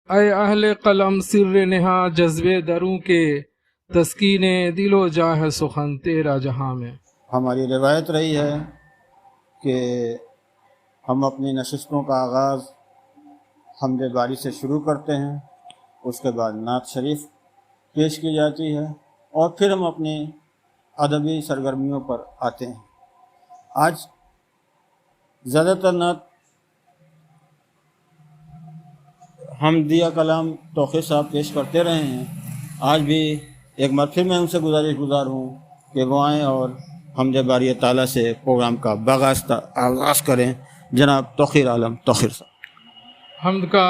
اے اہل قلم سر نہا جذبے دروں کے، تسکین دل و جاہ سخن تیرا جہاں میں۔ ہماری روایت رہی ہے کہ ہم اپنی نشستوں کا آغاز حمد باری سے شروع کرتے ہیں، اس کے بعد نعت شریف پیش کی جاتی ہے، اور پھر ہم اپنی ادبی سرگرمیوں پر آتے ہیں۔ آج زیادہ تر نعت حمدیہ کلام توقیر صاحب پیش کرتے رہے ہیں۔ آج بھی ایک بار پھر میں ان سے گزار ہوں کہ وہ آئیں اور حمد باری تعالیٰ سے پروگرام کا باغاستہ آغاز کریں۔ جناب توقیر عالم توقیر صاحب۔ حمد کا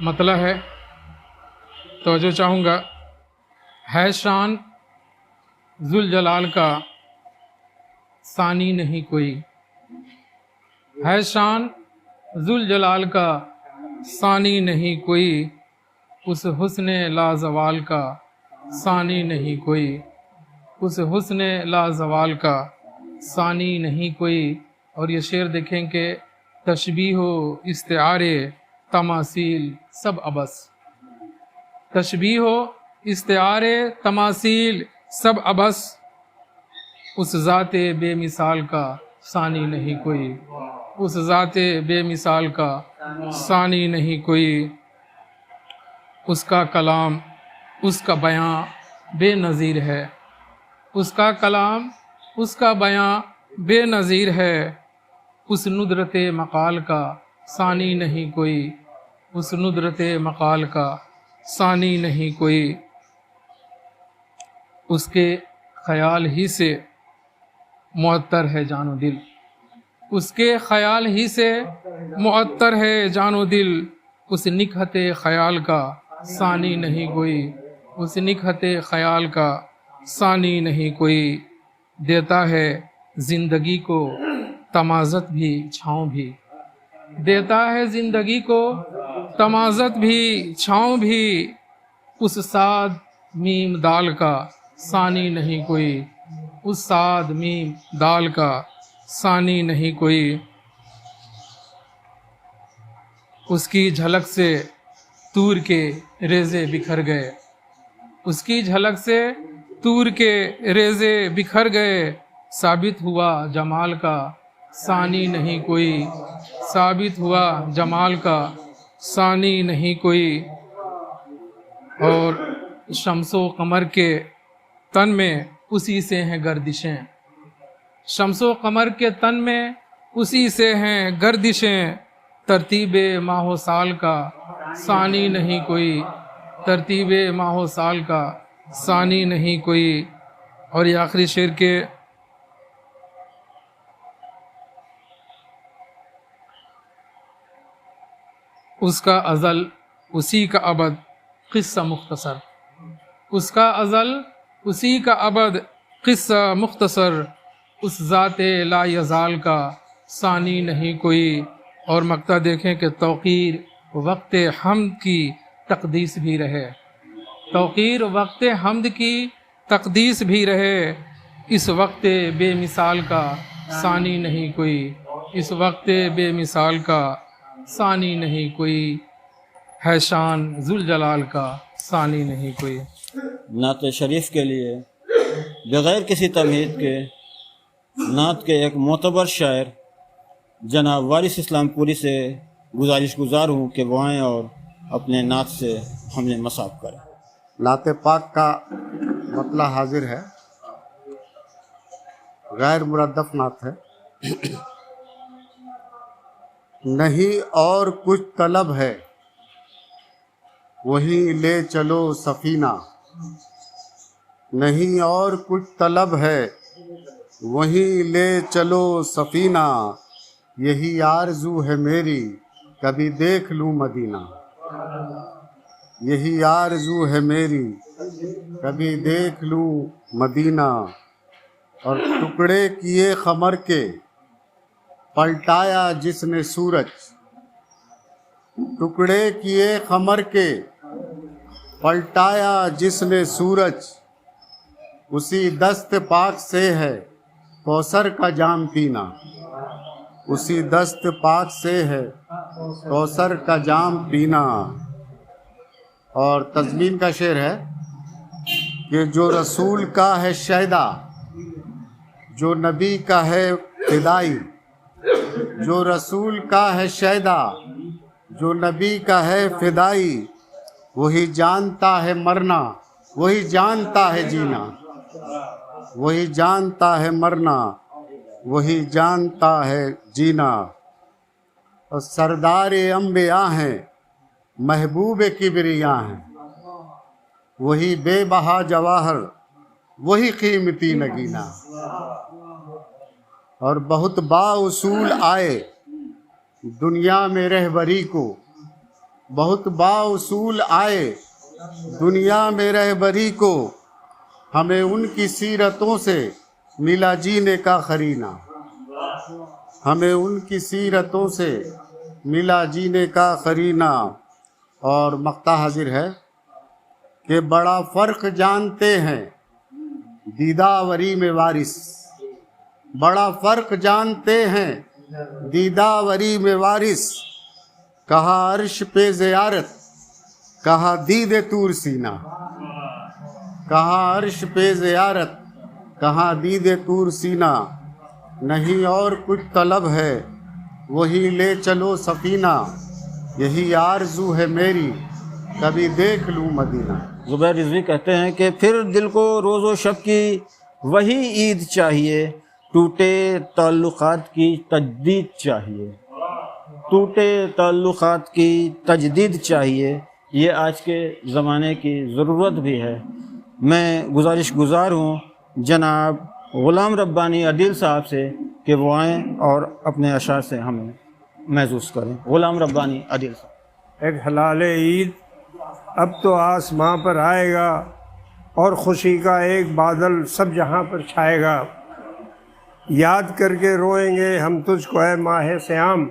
مطلب ہے، توجہ چاہوں گا، ہے شان ذوالجلال کا ثانی نہیں کوئی، ہے شان ذوالجلال کا ثانی نہیں کوئی، اس حسن لازوال کا ثانی نہیں کوئی، اس حسن لازوال کا ثانی نہیں کوئی۔ اور یہ شعر دیکھیں کہ تشبیہ و استعارے تماثیل سب عبث، تشبیہ و استعارے تماثیل سب عبث، اس ذات بے مثال کا ثانی نہیں کوئی، اس ذات بے مثال کا ثانی نہیں کوئی۔ اس کا کلام، اس کا بیاں بے نظیر ہے، اس کا کلام، اس کا بیاں بے نظیر ہے، اس ندرت مقال کا ثانی نہیں کوئی، اس ندرت مقال کا ثانی نہیں کوئی۔ اس کے خیال ہی سے معطر ہے جان و دل، اس کے خیال ہی سے معطر ہے جان و دل، اس نکہت خیال کا ثانی نہیں کوئی، اس نکہت خیال کا ثانی نہیں کوئی۔ دیتا ہے زندگی کو تمازت بھی چھاؤں بھی، دیتا ہے زندگی کو تمازت بھی چھاؤں بھی، اس سعد میم دال کا ثانی نہیں کوئی، اس سعد میم دال کا ثانی نہیں کوئی۔ اس کی جھلک سے طور کے ریزے بکھر گئے، اس کی جھلک سے طور کے ریزے بکھر گئے، ثابت ہوا جمال کا ثانی نہیں کوئی، ثابت ہوا جمال کا ثانی نہیں کوئی۔ اور شمس و قمر کے تن میں اسی سے ہیں گردشیں، شمس و قمر کے تن میں اسی سے ہیں گردشیں، ترتیب ماہ و سال کا ثانی نہیں کوئی، ترتیب ماہ و سال کا ثانی نہیں کوئی۔ اور یہ آخری شعر کے اس کا ازل اسی کا ابد قصہ مختصر، اس کا ازل اسی کا ابد قصہ مختصر، اس ذات لا یزال کا ثانی نہیں کوئی۔ اور مقطع دیکھیں کہ توقیر وقت حمد کی تقدیس بھی رہے، توقیر وقت حمد کی تقدیس بھی رہے، اس وقت بے مثال کا ثانی نہیں کوئی، اس وقت بے مثال کا ثانی نہیں کوئی، ہے شان ذوالجلال کا ثانی نہیں کوئی۔ نعت شریف کے لیے بغیر کسی تمہید کے نعت کے ایک معتبر شاعر جناب وارث اسلام پوری سے گزار ہوں کہ وہ آئیں اور اپنے نعت سے حمل مصاب کریں۔ نعت پاک کا مطلع حاضر ہے، غیر مردف نعت ہے۔ نہیں اور کچھ طلب ہے، وہیں لے چلو سفینہ، نہیں اور کچھ طلب ہے، وہیں لے چلو سفینہ، یہی آرزو ہے میری کبھی دیکھ لوں مدینہ، یہی آرزو ہے میری کبھی دیکھ لوں مدینہ۔ اور ٹکڑے کیے قمر کے پلٹایا جس نے سورج، ٹکڑے کیے قمر کے پلٹایا جس نے سورج، اسی دست پاک سے ہے کوثر کا جام پینا، اسی دست پاک سے ہے کوثر کا جام پینا۔ اور تضمین کا شعر ہے کہ جو رسول کا ہے شیدا، جو نبی کا ہے فدائی، جو رسول کا ہے شیدا، جو نبی کا ہے فدائی، وہی جانتا ہے مرنا، وہی جانتا ہے جینا، وہی جانتا ہے مرنا، وہی جانتا ہے جینا۔ اور سردار انبیاء ہیں، محبوب کبریاں ہیں، وہی بے بہا جواہر، وہی قیمتی نگینا۔ اور بہت با اصول آئے دنیا میں رہبری کو، بہت با اصول آئے دنیا میں رہبری کو، ہمیں ان کی سیرتوں سے ملا جینے کا قرینہ، ہمیں ان کی سیرتوں سے ملا جینے کا قرینہ۔ اور مقطع حاضر ہے کہ بڑا فرق جانتے ہیں دیداوری میں وارث، بڑا فرق جانتے ہیں دیداوری میں وارث، کہا عرش پہ زیارت، کہا دید طور سینہ، کہا عرش پہ زیارت، کہا دید طور سینہ، نہیں اور کچھ طلب ہے وہی لے چلو سفینہ، یہی آرزو ہے میری کبھی دیکھ لوں مدینہ۔ زبیر رضوی کہتے ہیں کہ پھر دل کو روز و شب کی وہی عید چاہیے، ٹوٹے تعلقات کی تجدید چاہیے، ٹوٹے تعلقات کی تجدید چاہیے، یہ آج کے زمانے کی ضرورت بھی ہے۔ میں گزارش گزار ہوں جناب غلام ربانی عدیل صاحب سے کہ وہ آئیں اور اپنے اشعار سے ہمیں محظوظ کریں۔ غلام ربانی عدیل صاحب۔ ایک حلال عید اب تو آسماں پر آئے گا، اور خوشی کا ایک بادل سب جہاں پر چھائے گا، یاد کر کے روئیں گے ہم تجھ کو اے ماہ سیام،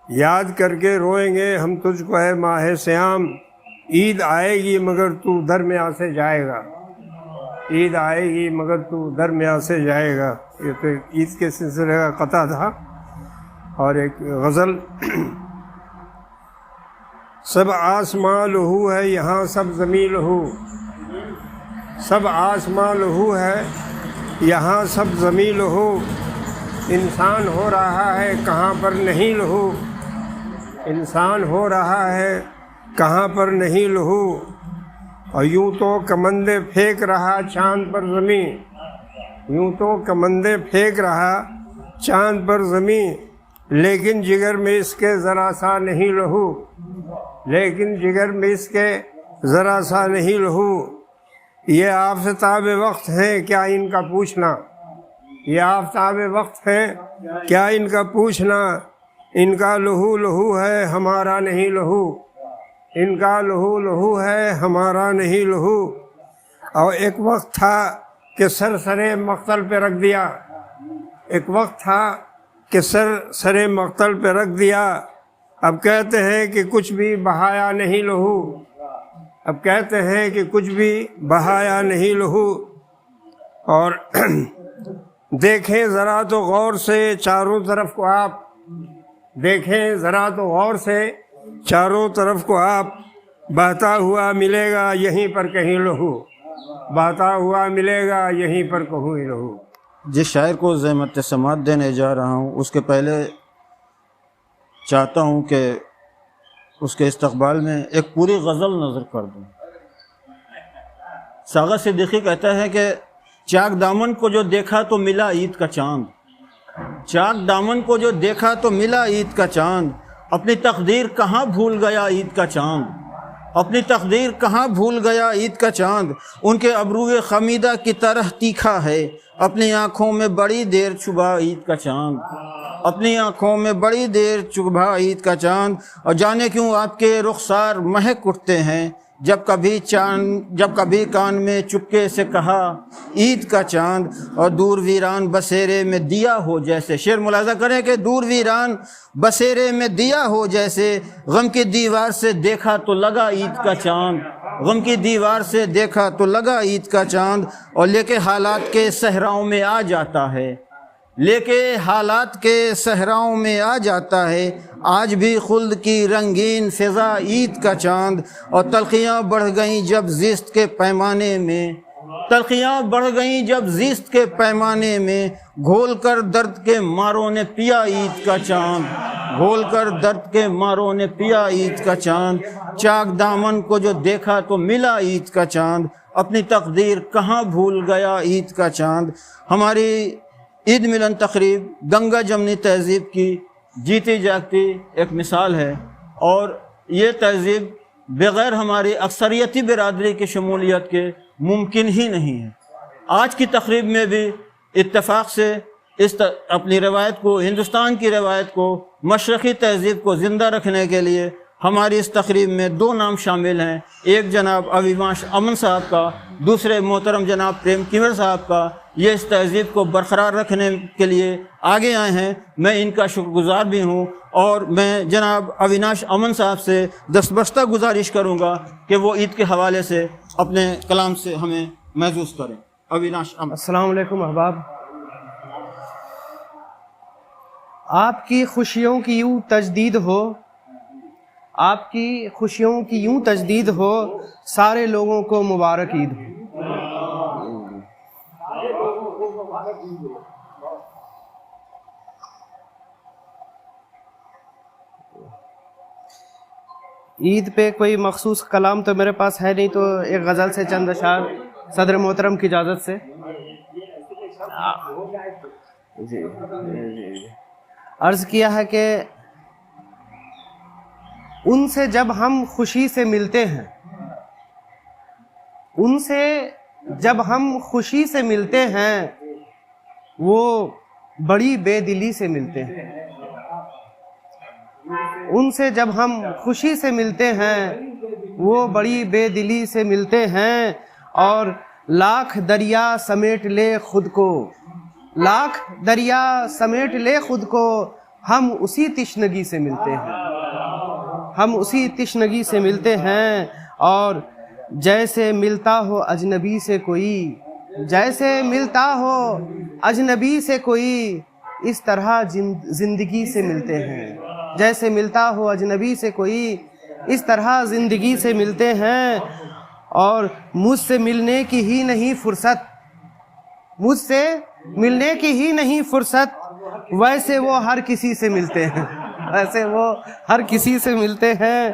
یاد کر کے روئیں گے ہم تجھ کو اے ماہ سیام، عید آئے گی مگر تو درمیاں سے جائے گا، عید آئے گی مگر تو درمیاں سے جائے گا۔ یہ تو عید کے سلسلے کا قطع تھا۔ اور ایک غزل، سب آسماں لہو ہے یہاں سب زمین لہو، سب آسماں لہو ہے یہاں سب زمین لہو، انسان ہو رہا ہے کہاں پر نہیں لہو، انسان ہو رہا ہے کہاں پر نہیں لہو، اور یوں تو کمندے پھینک رہا چاند پر زمین، یوں تو کمندے پھینک رہا چاند پر زمین، لیکن جگر میں اس کے ذرا سا نہیں لہو، لیکن جگر میں اس کے ذرا سا نہیں لہو، یہ آفتاب وقت ہیں کیا ان کا پوچھنا، یہ آفتاب وقت ہیں کیا ان کا پوچھنا، ان کا لہو لہو ہے ہمارا نہیں لہو، ان کا لہو لہو ہے ہمارا نہیں لہو۔ اور ایک وقت تھا کہ سر مقتل پہ رکھ دیا، ایک وقت تھا کہ سر مقتل پہ رکھ دیا، اب کہتے ہیں کہ کچھ بھی بہایا نہیں لہو، اب کہتے ہیں کہ کچھ بھی بہایا نہیں لہو۔ اور دیکھیں ذرا تو غور سے چاروں طرف کو آپ، دیکھیں ذرا تو غور سے چاروں طرف کو آپ، بہتا ہوا ملے گا یہیں پر کہیں لہو، بہتا ہوا ملے گا یہیں پر کہیں لہو۔ جس شاعر کو زحمت سماعت دینے جا رہا ہوں اس کے پہلے چاہتا ہوں کہ اس کے استقبال میں ایک پوری غزل نظر کر دوں۔ ساغر صدیقی کہتا ہے کہ چاک دامن کو جو دیکھا تو ملا عید کا چاند، چاک دامن کو جو دیکھا تو ملا عید کا چاند، اپنی تقدیر کہاں بھول گیا عید کا چاند، اپنی تقدیر کہاں بھول گیا عید کا چاند، ان کے ابروئے خمیدہ کی طرح تیکھا ہے، اپنی آنکھوں میں بڑی دیر چھپا عید کا چاند، اپنی آنکھوں میں بڑی دیر چھپا عید کا چاند، اور جانے کیوں آپ کے رخسار مہک اٹھتے ہیں، جب کبھی کان میں چپکے سے کہا عید کا چاند، اور دور ویران بسیرے میں دیا ہو جیسے، شعر ملاحظہ کریں کہ دور ویران بسیرے میں دیا ہو جیسے، غم کی دیوار سے دیکھا تو لگا عید کا چاند، غم کی دیوار سے دیکھا تو لگا عید کا چاند، اور لے کے حالات کے صحراؤں میں آ جاتا ہے، لیکے حالات کے صحراؤں میں آ جاتا ہے آج بھی خلد کی رنگین فضا عید کا چاند، اور تلخیاں بڑھ گئیں جب زیست کے پیمانے میں، تلخیاں بڑھ گئیں جب زیست کے پیمانے میں، گھول کر درد کے ماروں نے پیا عید کا چاند، گھول کر درد کے ماروں نے پیا عید کا چاند، چاک دامن کو جو دیکھا تو ملا عید کا چاند، اپنی تقدیر کہاں بھول گیا عید کا چاند۔ ہماری عید ملن تقریب گنگا جمنی تہذیب کی جیتی جاگتی ایک مثال ہے، اور یہ تہذیب بغیر ہماری اکثریتی برادری کی شمولیت کے ممکن ہی نہیں ہے۔ آج کی تقریب میں بھی اتفاق سے اپنی روایت کو، ہندوستان کی روایت کو، مشرقی تہذیب کو زندہ رکھنے کے لیے ہماری اس تقریب میں 2 نام شامل ہیں، ایک جناب اویماش امن صاحب کا، دوسرے محترم جناب پریم کنور صاحب کا۔ یہ اس تہذیب کو برقرار رکھنے کے لیے آگے آئے ہیں، میں ان کا شکر گزار بھی ہوں، اور میں جناب اویناش امن صاحب سے دستبستہ گزارش کروں گا کہ وہ عید کے حوالے سے اپنے کلام سے ہمیں محظوظ کریں۔ اویناش امن۔ السلام علیکم احباب، آپ کی خوشیوں کی یوں تجدید ہو، آپ کی خوشیوں کی یوں تجدید ہو، سارے لوگوں کو مبارک عید ہو۔ عید پہ کوئی مخصوص کلام تو میرے پاس ہے نہیں، تو ایک غزل سے چند اشعار صدر محترم کی اجازت سے۔ جی عرض کیا ہے کہ ان سے جب ہم خوشی سے ملتے ہیں، ان سے جب ہم خوشی سے ملتے ہیں، وہ بڑی بے دلی سے ملتے ہیں۔ ان سے جب ہم خوشی سے ملتے ہیں، وہ بڑی بے دلی سے ملتے ہیں، اور لاکھ دریا سمیٹ لے خود کو، لاکھ دریا سمیٹ لے خود کو، ہم اسی تشنگی سے ملتے ہیں، ہم اسی تشنگی سے ملتے ہیں۔ اور جیسے ملتا ہو اجنبی سے کوئی، جیسے ملتا ہو اجنبی سے کوئی، اس طرح زندگی سے ملتے ہیں، جیسے ملتا ہو اجنبی سے کوئی، اس طرح زندگی سے ملتے ہیں۔ اور مجھ سے ملنے کی ہی نہیں فرصت، مجھ سے ملنے کی ہی نہیں فرصت، ویسے وہ ہر کسی سے ملتے ہیں، ویسے وہ ہر کسی سے ملتے ہیں۔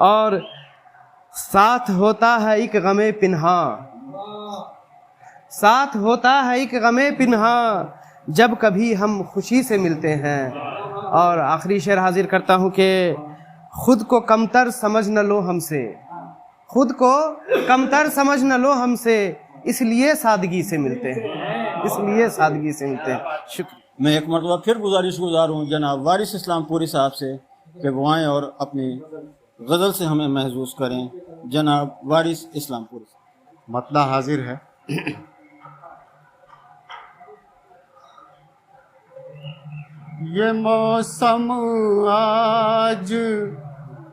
اور ساتھ ہوتا ہے ایک غم پنہاں، ساتھ ہوتا ہے ایک غم پنہاں، جب کبھی ہم خوشی سے ملتے ہیں۔ اور آخری شعر حاضر کرتا ہوں کہ خود کو کمتر سمجھ نہ لو ہم سے، خود کو کمتر سمجھ نہ لو ہم سے، اس لیے سادگی سے ملتے ہیں، اس لیے سادگی سے ملتے ہیں۔ شکریہ۔ میں ایک مرتبہ پھر گزارش گزار ہوں جناب وارث اسلام پوری صاحب سے کہ وہ آئیں اور اپنی غزل سے ہمیں محظوظ کریں۔ جناب وارث اسلام پوری صاحب۔ مطلع حاضر ہے۔ یہ موسم آج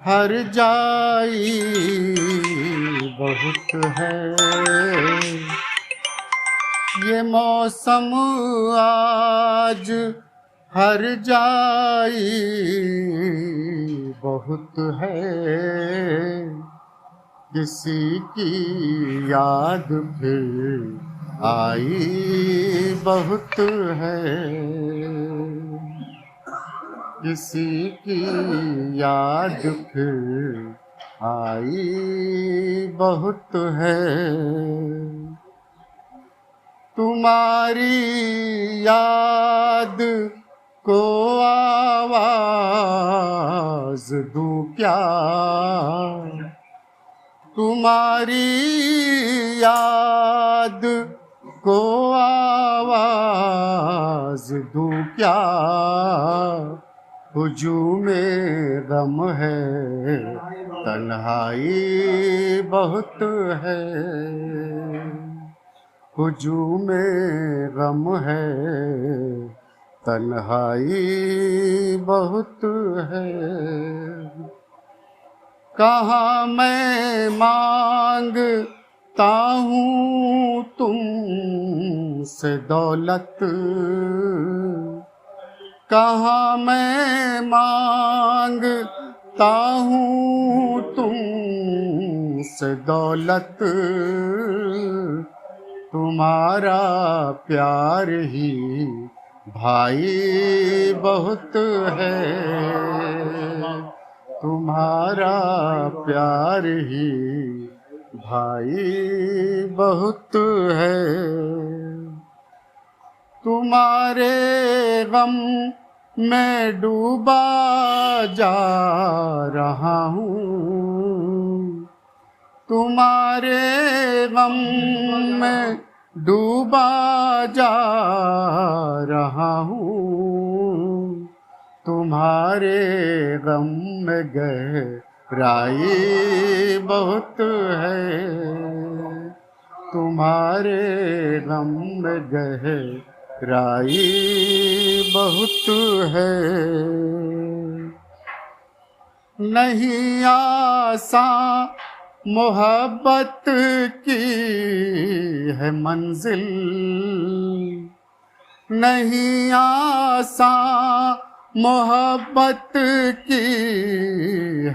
ہر جائی بہت ہے، یہ موسم آج ہر جائی بہت ہے، کسی کی یاد پھر آئی بہت ہے، کسی کی یاد پھر آئی بہت ہے، تمہاری یاد کو آواز دوں کیا، تمہاری یاد کو آواز دوں کیا، ہجوم غم ہے تنہائی بہت ہے، ہجوم غم ہے تنہائی بہت ہے، کہاں میں مانگ ہوں تم سے دولت، کہاں میں مانگتا ہوں تم سے دولت، تمہارا پیار ہی بھائی بہت ہے، تمہارا پیار ہی بھائی بہت ہے، تمہارے غم میں ڈوبا جا رہا ہوں، تمہارے غم میں ڈوبا جا رہا ہوں، تمہارے غم میں گہرائی بہت ہے، تمہارے غم میں گہرائی بہت ہے، نہیں آساں محبت کی ہے منزل، نہیں آساں محبت کی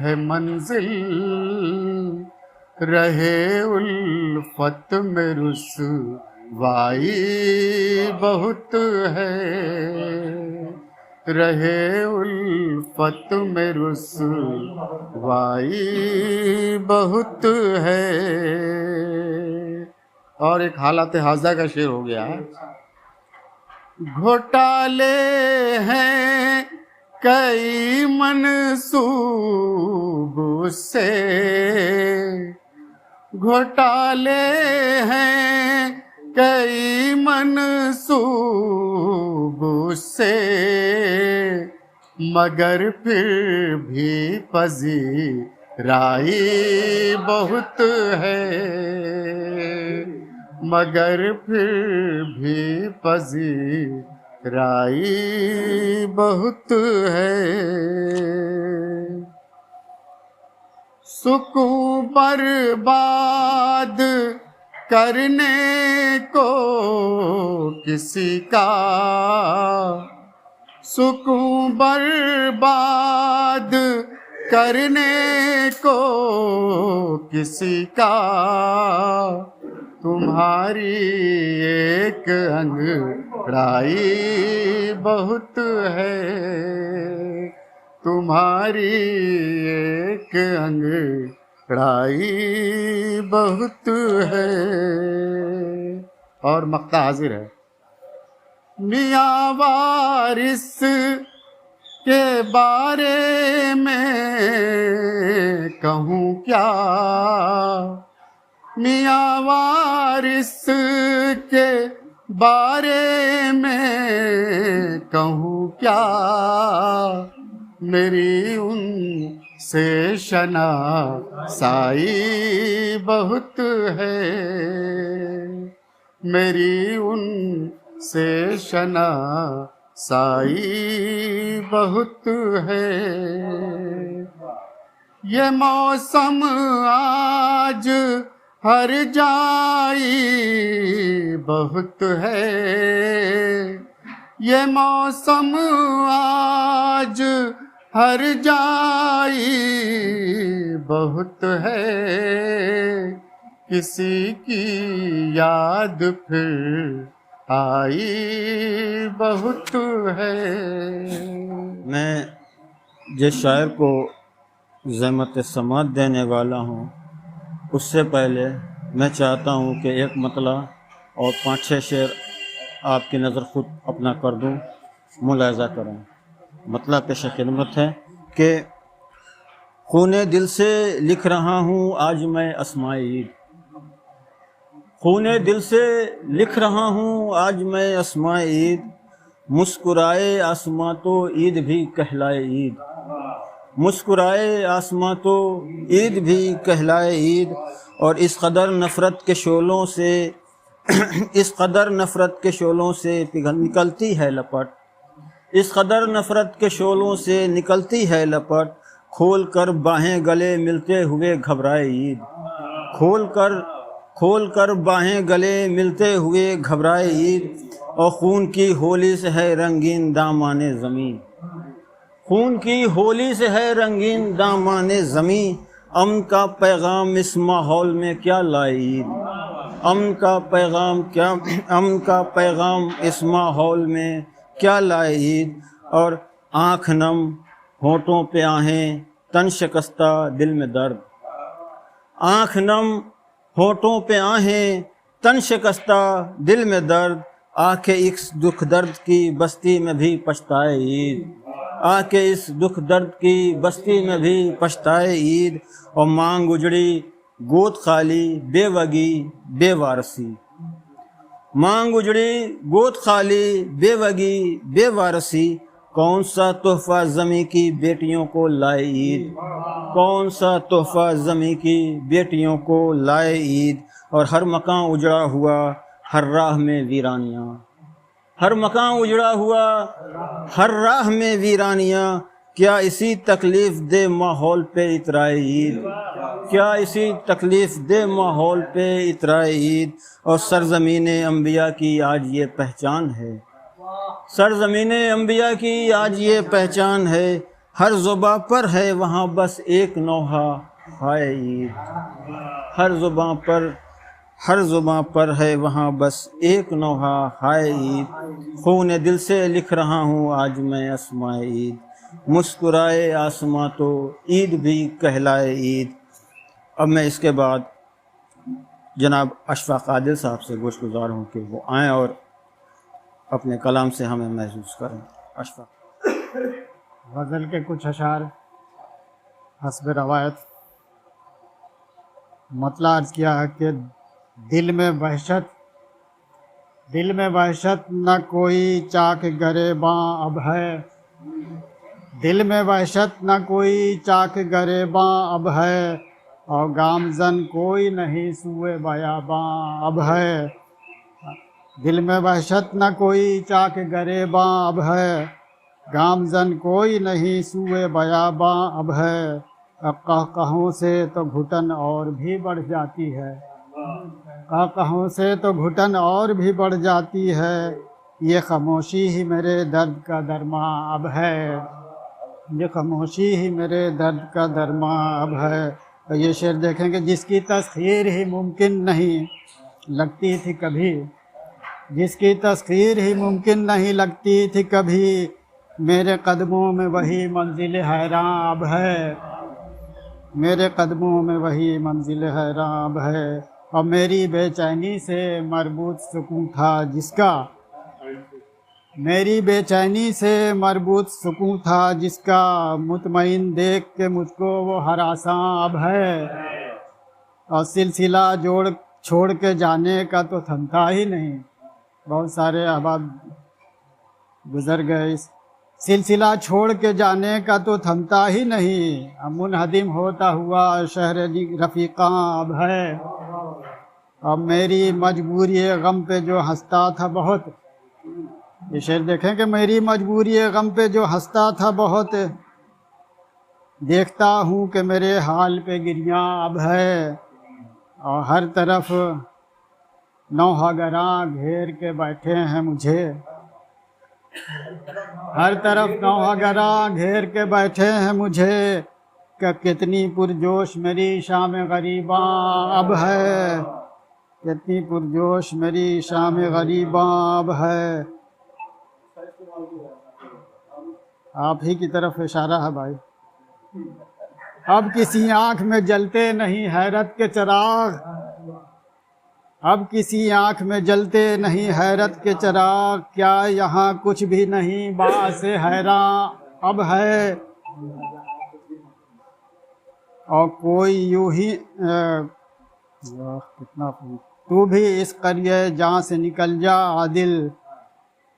ہے منزل، رہے الفت میں رسوائی بہت ہے، رہے الفت میں رسوائی بہت ہے۔ اور ایک حالت حاضہ کا شعر ہو گیا ہے، گھوٹالے ہیں کئی منسوب سے، گھوٹالے ہیں کئی منسوب سے، مگر پھر بھی پذیرائی بہت ہے، مگر پھر بھی پذیرائی بہت ہے، سکون برباد کرنے کو کسی کا، سکون برباد کرنے کو کسی کا، تمہاری ایک انگڑائی بہت ہے، تمہاری ایک انگڑائی بہت ہے۔ اور مقطع حاضر ہے، میاں وارث کے بارے میں کہوں کیا، میاں وارث کے بارے میں کہوں کیا، میری ان سے شناسائی بہت ہے، میری ان سے شناسائی بہت ہے، یہ موسم آج ہر جائی بہت ہے، یہ موسم آج ہر جائی بہت ہے، کسی کی یاد پھر آئی بہت ہے۔ میں جس شاعر کو زحمت سماعت دینے والا ہوں، اس سے پہلے میں چاہتا ہوں کہ ایک مطلع اور 5-6 شعر آپ کی نظر خود اپنا کر دوں، ملاحظہ کریں۔ مطلع پیش خدمت ہے کہ خون دل سے لکھ رہا ہوں آج میں اسماء عید، خون دل سے لکھ رہا ہوں آج میں اسماء عید، مسکرائے آسماں تو عید بھی کہلائے عید، مسکرائے آسماں تو عید بھی کہلائے عید، اور اس قدر نفرت کے شعلوں سے اس قدر نفرت کے شعلوں سے نکلتی ہے لپٹ، اس قدر نفرت کے شعلوں سے نکلتی ہے لپٹ، کھول کر باہیں گلے ملتے ہوئے گھبرائے عید، کھول کر باہیں گلے ملتے ہوئے گھبرائے عید، اور خون کی ہولی سے ہے رنگین دامان زمین، خون کی ہولی سے ہے رنگین دامان زمین، امن کا پیغام اس ماحول میں کیا لائے عید، امن کا پیغام اس ماحول میں کیا لائے عید، اور آنکھ نم ہونٹوں پہ آہیں تن شکستہ دل میں درد، آنکھ نم ہونٹوں پہ آہیں تن شکستہ دل میں درد، آ کے اس دکھ درد کی بستی میں بھی پچھتائے عید، آ کے اس دکھ درد کی بستی میں بھی پچھتائے عید، اور مانگ اجڑی گود خالی بے وگی بے وارسی، مانگ اجڑی گود خالی بے وگی بے وارسی، کون سا تحفہ زمیں کی بیٹیوں کو لائے عید، کون سا تحفہ زمیں کی بیٹیوں کو لائے عید، اور ہر مکان اجڑا ہوا ہر راہ میں ویرانیاں، ہر مکان اجڑا ہوا ہر راہ میں ویرانیاں، کیا اسی تکلیف دہ ماحول پہ اترائے عید، کیا اسی تکلیف دہ ماحول پہ اترائے عید، اور سرزمین انبیاء کی آج یہ پہچان ہے، سرزمین انبیاء کی آج یہ پہچان ہے، ہر زباں پر ہے وہاں بس ایک نوحہ ہائے عید، ہر زباں پر ہے وہاں بس ایک نوحہ ہائے عید، خون دل سے لکھ رہا ہوں آج میں اسمائے عید، مسکرائے آسماں تو عید بھی کہلائے عید۔ اب میں اس کے بعد جناب اشفاق عادل صاحب سے گوش گزار ہوں کہ وہ آئیں اور اپنے کلام سے ہمیں محسوس کریں۔ اشفاق۔ غزل کے کچھ اشعار حسب روایت۔ مطلع عرض کیا ہے کہ دل میں وحشت نہ کوئی چاک گریباں اب ہے، دل میں وحشت نہ کوئی چاک گریباں اب ہے، اور گامزن کوئی نہیں سوئے بیاباں اب ہے، دل میں وحشت نہ کوئی چاک گریباں اب ہے، گامزن کوئی نہیں سوئے بیاباں اب ہے، قہقہوں سے تو گھٹن اور بھی بڑھ جاتی ہے، قہقہوں سے تو گھٹن اور بھی بڑھ جاتی ہے، یہ خاموشی ہی میرے درد کا درماں اب ہے، یہ خاموشی ہی میرے درد کا درماں اب ہے۔ اور یہ شعر دیکھیں کہ جس کی تسخیر ہی ممکن نہیں لگتی تھی کبھی، جس کی تسخیر ہی ممکن نہیں لگتی تھی کبھی، میرے قدموں میں وہی منزل حیراں اب ہے، میرے قدموں میں وہی منزل حیراں اب ہے، اور میری بے چینی سے مربوط سکون تھا جس کا، میری بے چینی سے مربوط سکون تھا جس کا، مطمئن دیکھ کے مجھ کو وہ ہراساں اب ہے، اور سلسلہ چھوڑ کے جانے کا تو تھمتا ہی نہیں، بہت سارے احباب گزر گئے، سلسلہ چھوڑ کے جانے کا تو تھمتا ہی نہیں، منہدم ہوتا ہوا شہر رفیقاں اب ہے، اب میری مجبوری غم پہ جو ہنستا تھا بہت، یہ شعر دیکھیں کہ میری مجبوری غم پہ جو ہنستا تھا بہت، دیکھتا ہوں کہ میرے حال پہ گریاں اب ہے، اور ہر طرف نوحہ گراں گھیر کے بیٹھے ہیں مجھے، ہر طرف نوحہ گراں گھیر کے بیٹھے ہیں مجھے، کہ کتنی پرجوش میری شام غریباں اب ہے، کتنی پرجوش میری شام غریباں اب ہے۔ آپ ہی کی طرف اشارہ ہے بھائی۔ اب کسی آنکھ میں جلتے نہیں حیرت کے چراغ، اب کسی آنکھ میں جلتے نہیں حیرت کے چراغ، کیا یہاں کچھ بھی نہیں باعث حیراں اب ہے، اور کوئی یوں ہی کتنا تو بھی اس قریہ جہاں سے نکل جا عادل،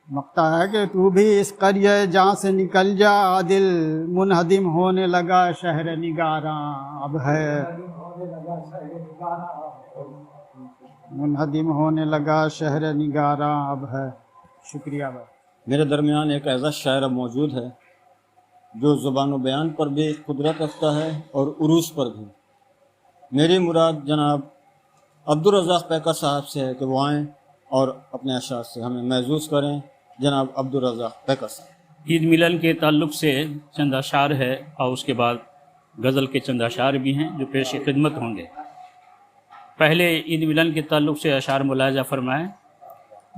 مقطع ہے کہ تو بھی اس قریہ جہاں سے نکل جا عادل، منہدم ہونے لگا شہر نگاراں اب ہے، منہدم ہونے لگا شہر نگاراں اب ہے۔ شکریہ بھائی۔ میرے درمیان ایک ایسا شاعر اب موجود ہے جو زبان و بیان پر بھی قدرت رکھتا ہے اور عروج پر بھی۔ میری مراد جناب عبدالرزاق پیکر صاحب سے ہے کہ وہ آئیں اور اپنے اشعار سے ہمیں محظوظ کریں. جناب عبدالرزاق پیکر صاحب. عید ملن کے تعلق سے چند اشعار ہے اور اس کے بعد غزل کے چند اشعار بھی ہیں جو پیش خدمت ہوں گے. پہلے عید ملن کے تعلق سے اشعار ملاحظہ فرمائیں.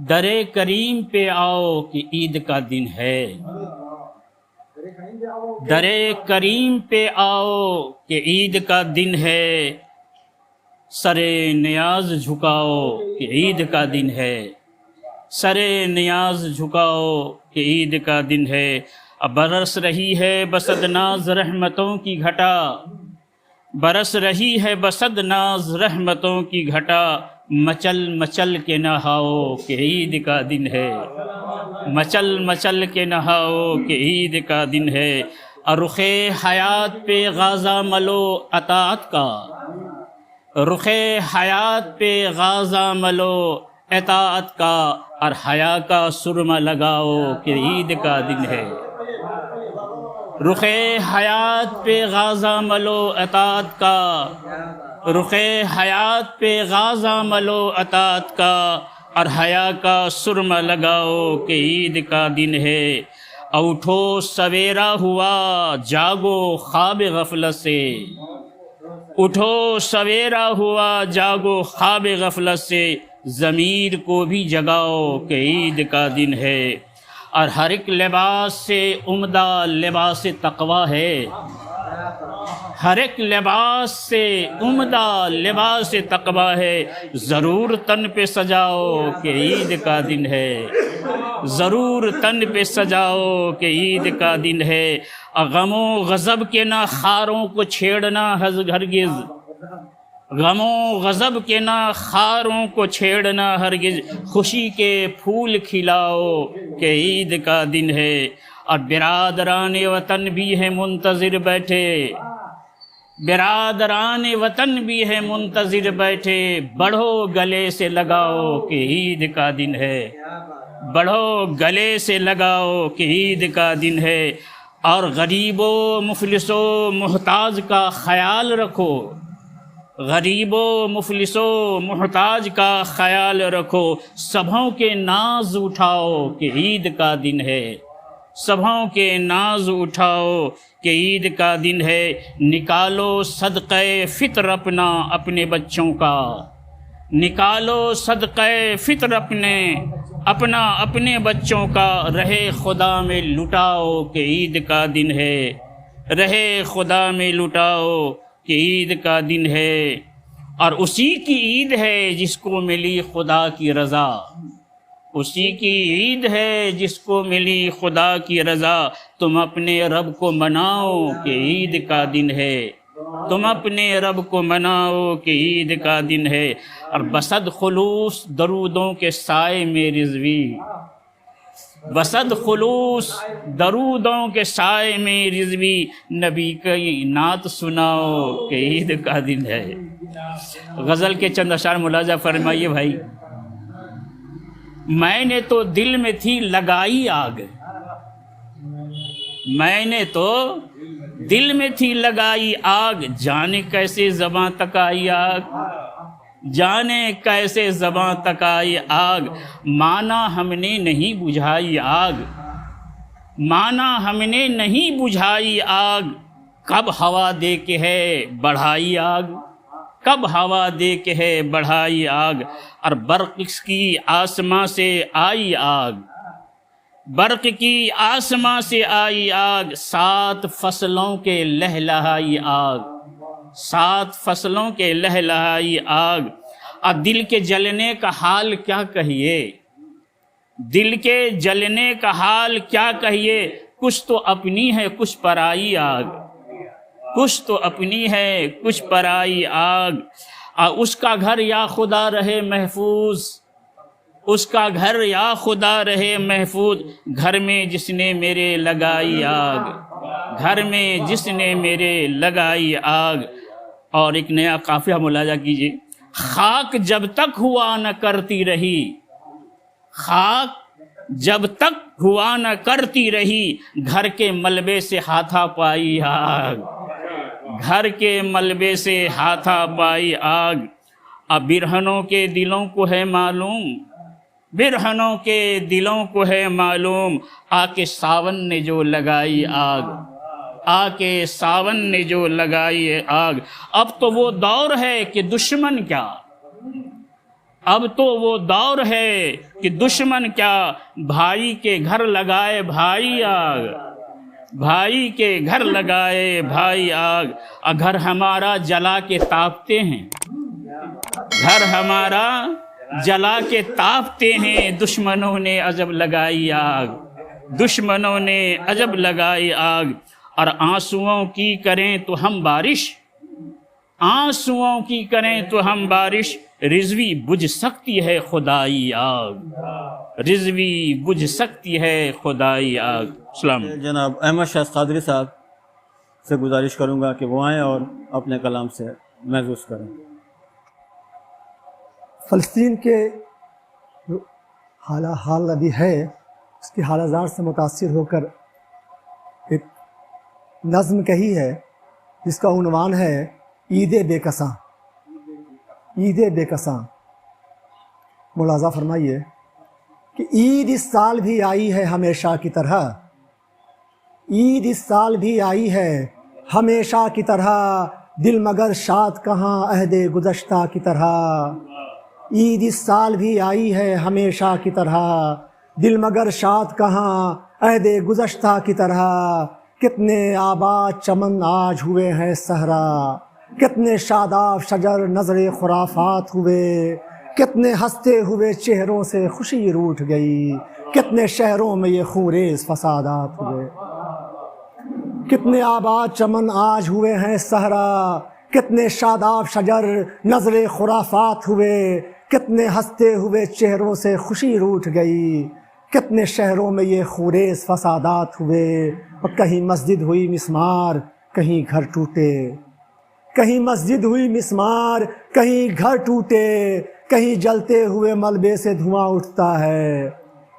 در کریم پہ آؤ کہ عید کا دن ہے، در کریم پہ آؤ کہ عید کا دن ہے، سر نیاز جھکاؤ کہ عید کا دن ہے، سر نیاز جھکاؤ کہ عید کا دن ہے. اب برس رہی ہے بسد ناز رحمتوں کی گھٹا، برس رہی ہے بسد ناز رحمتوں کی گھٹا، مچل مچل کے نہاؤ کہ عید کا دن ہے، مچل مچل کے نہاؤ کہ عید کا دن ہے. رخ حیات پہ غازہ ملو اطاعت کا، رخ حیات پہ غازہ ملو اطاعت کا، اور حیا کا سرما لگاؤ کہ عید کا دن ہے. رخ حیات پہ غازہ ملو اطاعت کا، رخ حیات پہ غازہ ملو اطاعت کا، اور حیا کا سرما لگاؤ کہ عید کا دن ہے. اٹھو سویرا ہوا جاگو خواب غفلت سے، اٹھو سویرا ہوا جاگو خواب غفلت سے، ضمیر کو بھی جگاؤ کہ عید کا دن ہے. اور ہر ایک لباس سے عمدہ لباس تقویٰ ہے، ہر ایک لباس سے عمدہ لباس تقویٰ ہے. ضرور تن پہ سجاؤ کہ عید کا دن ہے، ضرور تن پہ سجاؤ کہ عید کا دن ہے. غم و غضب کے نہ خاروں کو چھیڑنا ہرگز، غم و غضب کے نہ خاروں کو چھیڑنا ہرگز، خوشی کے پھول کھلاؤ کہ عید کا دن ہے. اور برادران وطن بھی ہے منتظر بیٹھے، برادران وطن بھی ہے منتظر بیٹھے، بڑھو گلے سے لگاؤ کہ عید کا دن ہے، بڑھو گلے سے لگاؤ کہ عید کا دن ہے. اور غریب و مفلس و محتاج کا خیال رکھو، غریب و مفلس و محتاج کا خیال رکھو، سبھوں کے ناز اٹھاؤ کہ عید کا دن ہے، سبھوں کے ناز اٹھاؤ کہ عید کا دن ہے. نکالو صدقہ فطر اپنے بچوں کا، نکالو صدقہ فطر اپنے بچوں کا، رہے خدا میں لٹاؤ کہ عید کا دن ہے، رہے خدا میں لٹاؤ کہ عید کا دن ہے. اور اسی کی عید ہے جس کو ملی خدا کی رضا، اسی کی عید ہے جس کو ملی خدا کی رضا. تم اپنے رب کو مناؤ کہ عید کا دن ہے، تم اپنے رب کو مناؤ کہ عید کا دن ہے. اور بصد خلوص درودوں کے سائے میں رضوی، بصد خلوص درودوں کے سائے میں رضوی، نبی کی نعت سناؤ کہ عید کا دن ہے. غزل کے چند اشعار ملاحظہ فرمائیے بھائی. میں نے تو دل میں تھی لگائی آگ، میں نے تو دل میں تھی لگائی آگ، جانے کیسے زباں تک آئی آگ، جانے کیسے زباں تک آئی آگ. مانا ہم نے نہیں بجھائی آگ، مانا ہم نے نہیں بجھائی آگ، کب ہوا دے کے ہے بڑھائی آگ، کب ہوا دے کے ہے بڑھائی آگ. اور برق کی آسماں سے آئی آگ، برق کی آسماں سے آئی آگ، 7 فصلوں کے لہلہائی آگ، 7 فصلوں کے لہلہائی آگ. اور دل کے جلنے کا حال کیا کہیے، دل کے جلنے کا حال کیا کہیے، کچھ تو اپنی ہے کچھ پرائی آگ، کچھ تو اپنی ہے کچھ پرائی آگ. اور اس کا گھر یا خدا رہے محفوظ، اس کا گھر یا خدا رہے محفوظ، گھر میں جس نے میرے لگائی آگ، گھر میں جس نے میرے لگائی آگ. اور ایک نیا قافیہ ملاحظہ کیجیے. خاک جب تک ہوا نہ کرتی رہی، خاک جب تک ہوا نہ کرتی رہی، گھر کے ملبے سے ہاتھا پائی آگ، گھر کے ملبے سے ہاتھا پائی آگ. اب برہنوں کے دلوں کو ہے معلوم، برہنوں کے دلوں کو ہے معلوم، آ کے ساون نے جو لگائی آگ، آ کے ساون نے جو لگائی ہے آگ۔ اب تو وہ دور ہے کہ دشمن کیا، اب تو وہ دور ہے کہ دشمن کیا، بھائی کے گھر لگائے بھائی آگ، بھائی کے گھر لگائے بھائی آگ۔ گھر ہمارا جلا کے تاپتے ہیں، گھر ہمارا جلا کے تاپتے ہیں، دشمنوں نے عجب لگائی آگ، دشمنوں نے عجب لگائی آگ۔ اور آنسوؤں کی کریں تو ہم بارش، آنسوؤں کی کریں تو ہم بارش، رضوی بجھ سکتی ہے خدائی آگ، رضوی بجھ سکتی ہے خدائی آگ۔ السلام علیکم۔ جناب احمد شاہ قادری صاحب سے گزارش کروں گا کہ وہ آئیں اور اپنے کلام سے محظوظ کریں۔ فلسطین کے جو حال ابھی ہے اس کی حالات سے متاثر ہو کر ایک نظم کہی ہے جس کا عنوان ہے عید بے کساں، عید بے کساں۔ ملاحظہ فرمائیے کہ عید اس سال بھی آئی ہے ہمیشہ کی طرح، عید اس سال بھی آئی ہے ہمیشہ کی طرح، دل مگر شاد کہاں عہد گزشتہ کی طرح، عید اس سال بھی آئی ہے ہمیشہ کی طرح، دل مگر شاد کہاں عہد گزشتہ کی طرح، کتنے آباد چمن آج ہوئے ہیں صحرا، کتنے شاداب شجر نظر خرافات ہوئے، کتنے ہنستے ہوئے چہروں سے خوشی روٹھ گئی، کتنے شہروں میں یہ خونریز فسادات ہوئے، کتنے آباد چمن آج ہوئے ہیں صحرا، کتنے شاداب شجر نظر خرافات ہوئے، کتنے ہنستے ہوئے چہروں سے خوشی روٹھ گئی، کتنے شہروں میں یہ خونریز فسادات ہوئے، اور کہیں مسجد ہوئی مسمار کہیں گھر ٹوٹے، کہیں مسجد ہوئی مسمار کہیں گھر ٹوٹے، کہیں جلتے ہوئے ملبے سے دھواں اٹھتا ہے،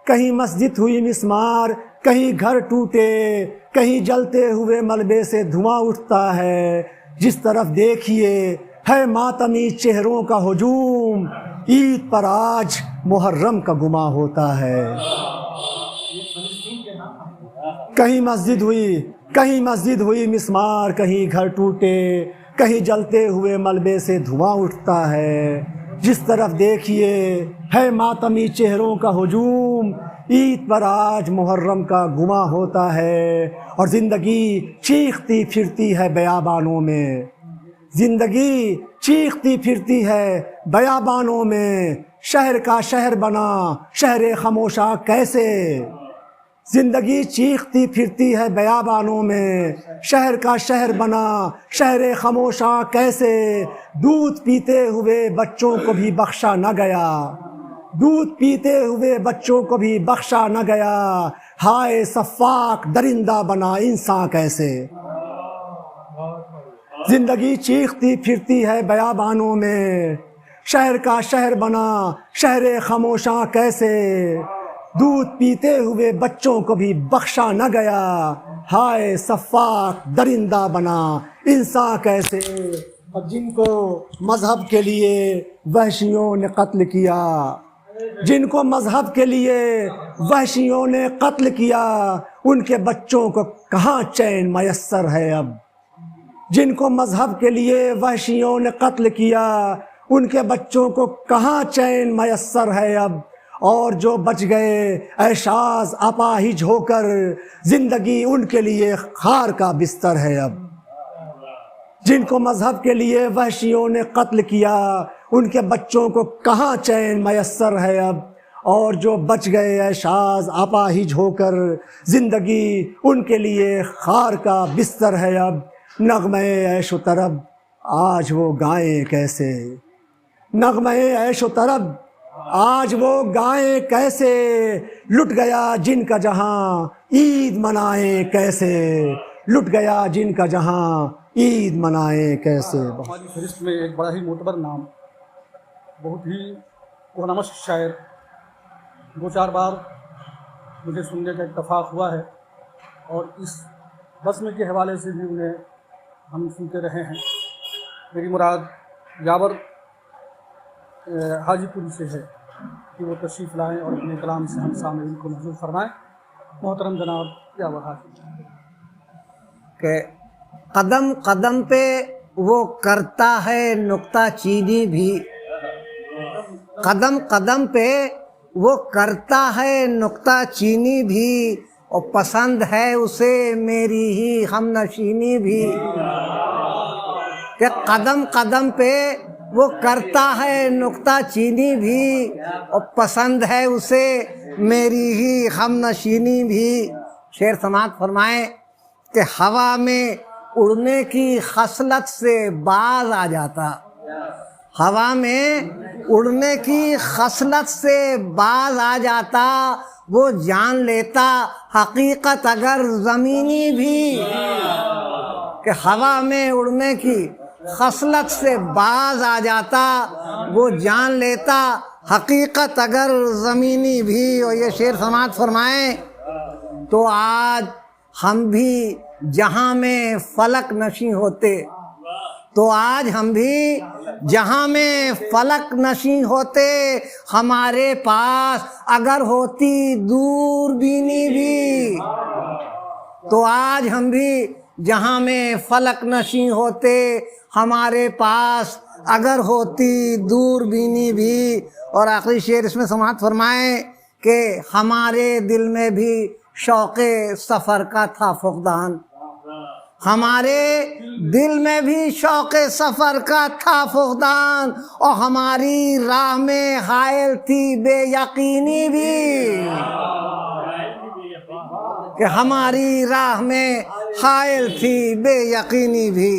کہیں مسجد ہوئی مسمار کہیں گھر ٹوٹے، کہیں جلتے ہوئے ملبے سے دھواں اٹھتا ہے، جس طرف دیکھیے ہے ماتمی چہروں کا ہجوم، عید پر آج محرم کا گماں ہوتا ہے، کہیں مسجد ہوئی مسمار کہیں گھر ٹوٹے، کہیں جلتے ہوئے ملبے سے دھواں اٹھتا ہے، جس طرف دیکھیے ہے ماتمی چہروں کا ہجوم، عید پر آج محرم کا گماں ہوتا ہے، اور زندگی چیختی پھرتی ہے بیابانوں میں، زندگی چیختی پھرتی ہے بیابانوں میں، شہر کا شہر بنا شہر خاموشاں کیسے، زندگی چیختی پھرتی ہے بیابانوں میں، شہر کا شہر بنا شہر خاموشاں کیسے، دودھ پیتے ہوئے بچوں کو بھی بخشا نہ گیا، دودھ پیتے ہوئے بچوں کو بھی بخشا نہ گیا، ہائے صفاق درندہ بنا انسان کیسے، زندگی چیختی پھرتی ہے بیابانوں میں، شہر کا شہر بنا شہر خاموشاں کیسے، دودھ پیتے ہوئے بچوں کو بھی بخشا نہ گیا، ہائے صفاق درندہ بنا انسان کیسے، اور جن کو مذہب کے لیے وحشیوں نے قتل کیا، جن کو مذہب کے لیے وحشیوں نے قتل کیا، ان کے بچوں کو کہاں چین میسر ہے اب، جن کو مذہب کے لیے وحشیوں نے قتل کیا، ان کے بچوں کو کہاں چین میسر ہے اب، اور جو بچ گئے اعشاز اپاہج ہو کر، زندگی ان کے لیے خار کا بستر ہے اب، جن کو مذہب کے لیے وحشیوں نے قتل کیا، ان کے بچوں کو کہاں چین میسر ہے اب، اور جو بچ گئے اعشاز اپاہج ہو کر، زندگی ان کے لیے خار کا بستر ہے اب، نغمے عیش و طرب آج وہ گائیں کیسے، نغمے عیش و طرب آج وہ گائیں کیسے، لٹ گیا جن کا جہاں عید منائیں کیسے، لٹ گیا جن کا جہاں عید منائیں کیسے۔ ہماری فہرست میں ایک بڑا ہی معتبر نام، بہت ہی پرنمش شاعر، دو چار بار مجھے سننے کا اتفاق ہوا ہے، اور اس بزم کے حوالے سے بھی انہیں ہم سنتے رہے ہیں۔ میری مراد یاور حاجی پوری سے ہے کہ وہ تشریف لائیں اور اپنے کلام سے ہم سامعین کو محظوظ فرمائیں۔ محترم جناب کیا وہاں کہ قدم قدم پہ وہ کرتا ہے نکتہ چینی بھی، قدم قدم پہ وہ کرتا ہے نکتہ چینی بھی، اور پسند ہے اسے میری ہی ہم نشینی بھی۔ کہ قدم قدم پہ وہ کرتا ہے نکتہ چینی بھی، اور پسند ہے اسے میری ہی ہم نشینی بھی۔ شعر سماعت فرمائیں کہ ہوا میں اڑنے کی خصلت سے باز آ جاتا، ہوا میں اڑنے کی خصلت سے باز آ جاتا، وہ جان لیتا حقیقت اگر زمینی بھی۔ کہ ہوا میں اڑنے کی خصلت سے باز آ جاتا، وہ جان لیتا حقیقت اگر زمینی بھی۔ اور یہ شعر سماعت فرمائیں تو آج ہم بھی جہاں میں فلک نشیں ہوتے، تو آج ہم بھی جہاں میں فلک نشیں ہوتے، ہمارے پاس اگر ہوتی دور بینی بھی۔ تو آج ہم بھی جہاں میں فلک نشیں ہوتے، ہمارے پاس اگر ہوتی دور بینی بھی۔ اور آخری شعر اس میں سماعت فرمائیں کہ ہمارے دل میں بھی شوق سفر کا تھا فقدان، ہمارے دل میں بھی شوق سفر کا تھا فقدان، اور ہماری راہ میں حائل تھی بے یقینی بھی۔ کہ ہماری راہ میں حائل تھی بے یقینی بھی۔